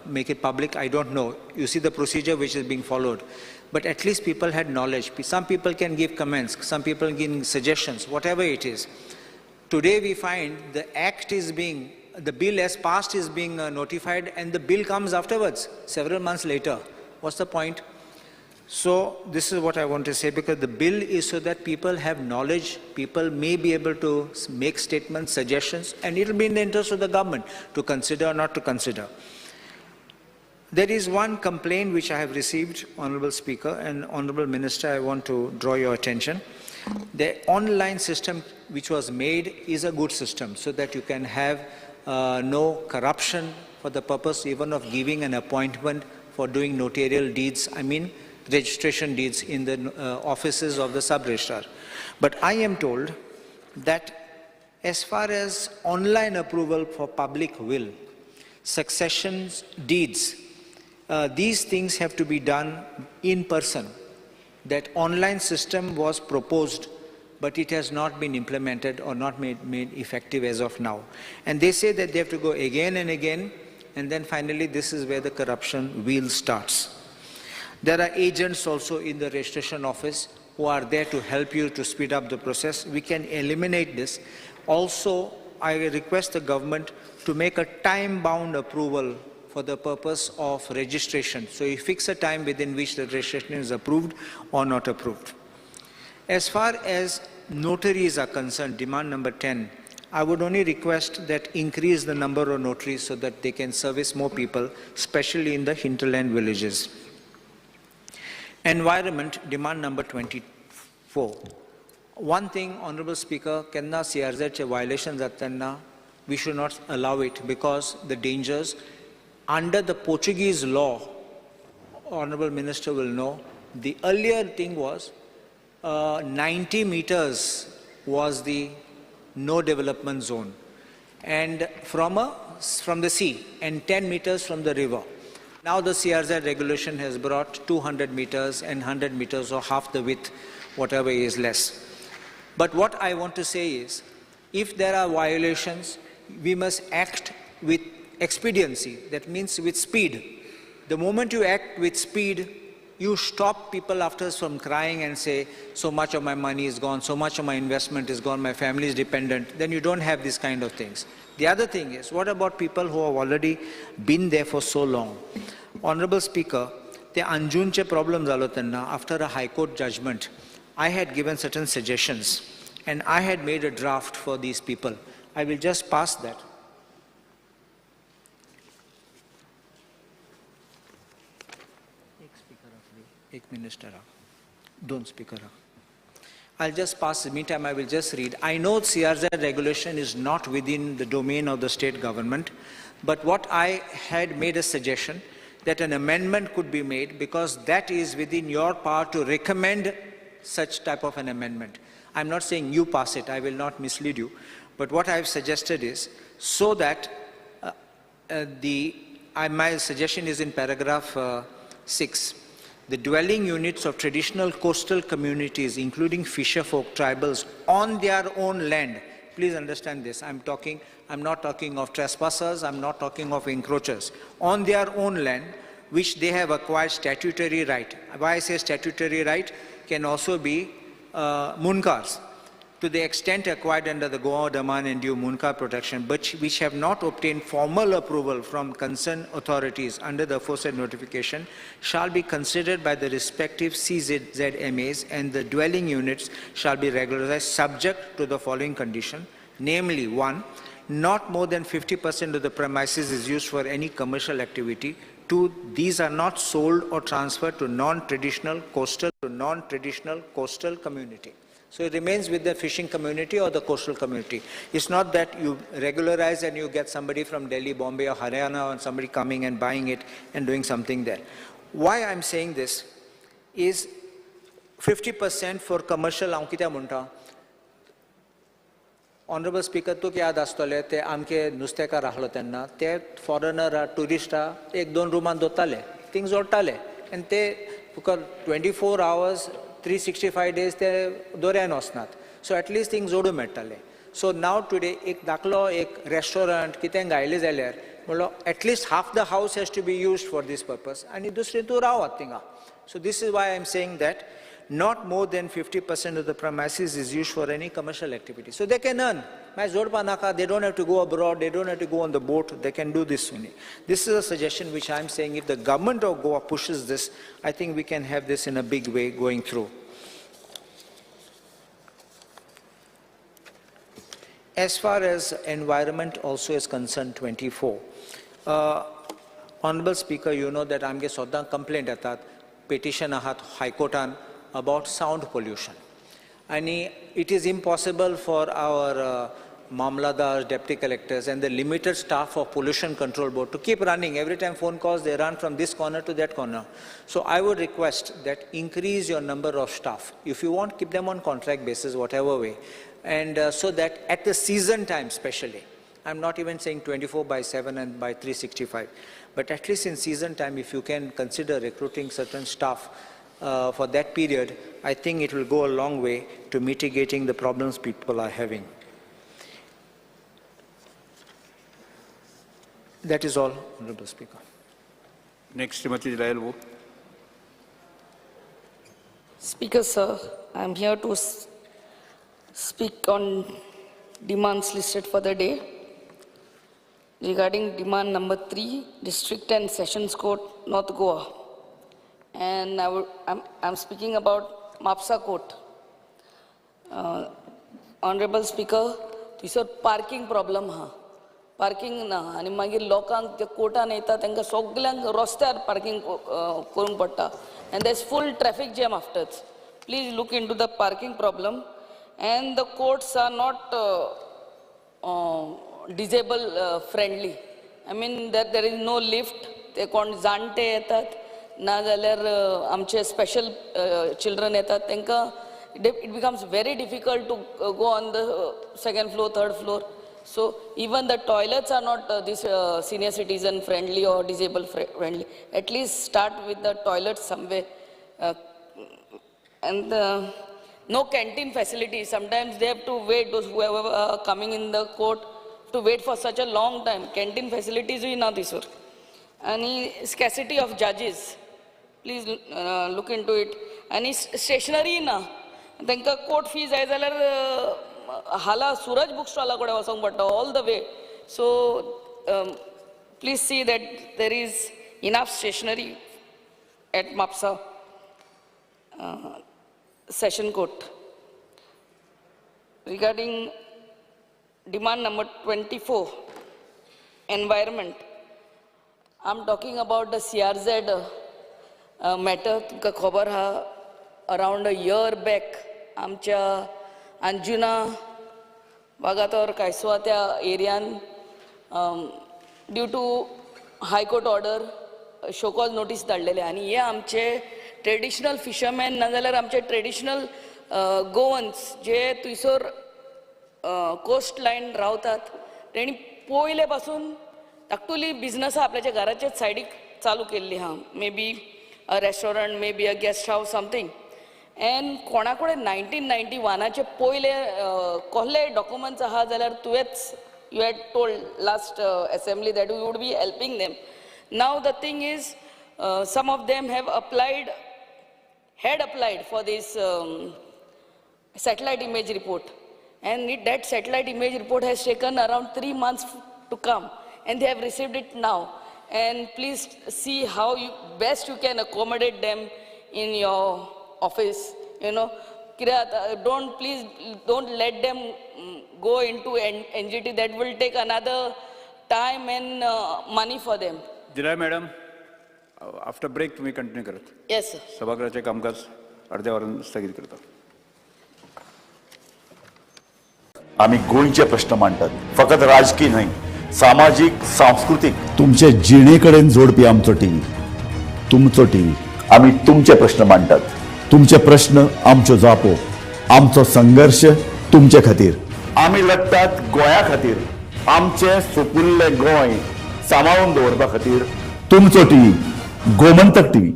make it public. I don't know. You see the procedure which is being followed. But at least people had knowledge. Some people can give comments. Some people give suggestions, whatever it is. Today we find the bill as passed is being notified and the bill comes afterwards, several months later. What's the point? So this is what I want to say, because the bill is so that people have knowledge, people may be able to make statements, suggestions, and it will be in the interest of the government to consider or not to consider. There is one complaint which I have received, Honorable Speaker and Honorable Minister, I want to draw your attention. The online system which was made is a good system so that you can have no corruption for the purpose even of giving an appointment for doing notarial deeds, registration deeds in the offices of the sub-registrar. But I am told that as far as online approval for public will, successions deeds, these things have to be done in person. That online system was proposed, but it has not been implemented or not made effective as of now. And they say that they have to go again and again, and then finally this is where the corruption wheel starts. There are agents also in the registration office who are there to help you to speed up the process. We can eliminate this. Also, I request the government to make a time-bound approval for the purpose of registration. So you fix a time within which the registration is approved or not approved. As far as notaries are concerned, demand number 10, I would only request that increase the number of notaries so that they can service more people, especially in the hinterland villages. Environment, demand number 24. One thing, Honorable Speaker, kenna CRZ violations attanna, we should not allow it because the dangers under the Portuguese law, Honorable Minister will know, the earlier thing was 90 meters was the no development zone, and from the sea, and 10 meters from the river. Now the CRZ regulation has brought 200 meters and 100 meters or half the width, whatever is less. But what I want to say is, if there are violations, we must act with expediency. That means with speed. The moment you act with speed, you stop people after from crying and say, so much of my money is gone, so much of my investment is gone, my family is dependent. Then you don't have these kind of things. The other thing is, what about people who have already been there for so long? Honorable Speaker, the Anjunche problem zalo tanna, after a High Court judgment, I had given certain suggestions and I had made a draft for these people. I will just pass that. Minister, don't speaker. I'll just pass. Meantime, I will just read. I know CRZ regulation is not within the domain of the state government, but what I had made a suggestion that an amendment could be made because that is within your power to recommend such type of an amendment. I'm not saying you pass it. I will not mislead you. But what I've suggested is so that my suggestion is in paragraph 6. The dwelling units of traditional coastal communities, including fisherfolk, tribals, on their own land. Please understand this. I'm not talking of trespassers, I'm not talking of encroachers. On their own land, which they have acquired statutory right. Why I say statutory right can also be munkars. To the extent acquired under the Goa, Daman and Diu Munkar protection, but which have not obtained formal approval from concerned authorities under the aforesaid notification, shall be considered by the respective CZMAs, and the dwelling units shall be regularized subject to the following condition, namely 1, not more than 50% of the premises is used for any commercial activity. Two, these are not sold or transferred to non-traditional coastal community. So it remains with the fishing community or the coastal community. It's not that you regularize and you get somebody from Delhi, Bombay or Haryana or somebody coming and buying it and doing something there. Why I'm saying this is 50% for commercial हांव कित्याक म्हणटा honourable speaker तुका याद आसतलें ते आमचे नुस्तेकार आसलो तेन्ना ते फॉरेनर टुरिस्टां एक दोन रुमान दवरताले थिंग जोडटाले आनी ते तुका 24 hours 365 days ते दोऱ्यान वचनात सो एटलिस्ट थिंग जोडूं मेळटाले सो नाव टुडे एक दाखलो एक रेस्टॉरंट कितें गायलें जाल्यार म्हणलो at least half the house has to be used for this purpose आनी दुसरें तूं रावात थिंगा so this is why I am saying that not more than 50% of the premises is used for any commercial activity. So they can earn. They don't have to go abroad, they don't have to go on the boat, they can do this only. This is a suggestion which I'm saying if the government of Goa pushes this, I think we can have this in a big way going through. As far as environment also is concerned, 24. Honorable Speaker, you know that I'm getting a complaint atat, petition ahat High Courtan about sound pollution. And it is impossible for our Mamladars, deputy collectors and the limited staff of Pollution Control Board to keep running. Every time phone calls, they run from this corner to that corner. So I would request that increase your number of staff. If you want, keep them on contract basis, whatever way. And so that at the season time especially, I'm not even saying 24/7 and by 365, but at least in season time, if you can consider recruiting certain staff for that period, I think it will go a long way to mitigating the problems people are having. That is all, Honorable Speaker. Next, Srimati Layalwu. Speaker, sir, I am here to speak on demands listed for the day. Regarding demand number 3, District and Sessions Court, North Goa. And I'm speaking about Mapsa Court. Honorable Speaker, this is parking problem. Parking na, आणि मागीर लोकांक ते कोर्टान येता तांकां सगळ्यांक रस्त्यार parking करूंक पडटा. And there's full traffic jam afterwards. Please look into the parking problem. And the courts are not disabled friendly. I mean that there is no lift. ते कोण जाणटे येतात ना जाल्यार आमचे special children येतात तांकां it becomes very difficult to go on the second floor, third floor. So even the toilets are not this senior citizen friendly or disabled friendly. At least start with the toilets somewhere. And no canteen facilities. Sometimes they have to wait, those whoever are coming in the court, to wait for such a long time. Canteen facilities is not this. And scarcity of judges. Please look into it. And stationery na. Then court fees as well. Hala Suraj bookstall kode vasang pata all the way. So please see that there is enough stationery at Mapsa Session Court. Regarding demand number 24, environment. I'm talking about the CRZ matter. तुमकां खबर हा around a year back आमच्या अंजुना वागातोर कायसवा त्या एरियान due to high court order show cause notice धाडलेले आनी हे आमचे ट्रेडिशनल फिशरमॅन नाजाल्यार आमचे ट्रेडिशनल गोवन्स जे थंयसर कोस्ट लायन रावतात तेणी पयले पासून धाकटुली बिझनस आपल्याच्या घराच्या सायडीक चालू केल्ली हा may be a restaurant may be a guest house something and कोणा कडेन 1991चे पयले कसले डॉक्युमेंट्स आहा जाल्यार तुवेंच you had told last assembly that you would be helping them now the thing is some of them had applied for this satellite image report, and that satellite image report has taken around 3 months to come, and they have received it now. And please see how best you can accommodate them in your office. You know, don't let them go into NGT. That will take another time and money for them. Jirai Madam. After break तुम्ही continue करत. Yes sir. सभागृहाचे कामकाज अर्ध्या वरान स्थगित करता. आम्ही गोंयचे प्रश्न मांडटात, फकत राजकीय न्हय, सामाजीक सांस्कृतिक. तुमचे जिणेकडेन जोडपी आमचो टीव्ही, तुमचो टीव्ही. आम्ही तुमचे प्रश्न मांडटात. तुमचे प्रश्न आमच्यो जापो, आमचो संघर्ष तुमचे खातीर. आम्ही लढटात गोंया खातीर, आमचे सोपुल्ले गोंय सांबाळून दवरपा खातीर. तुमचो टीव्ही, गोमंतक टीव्ही.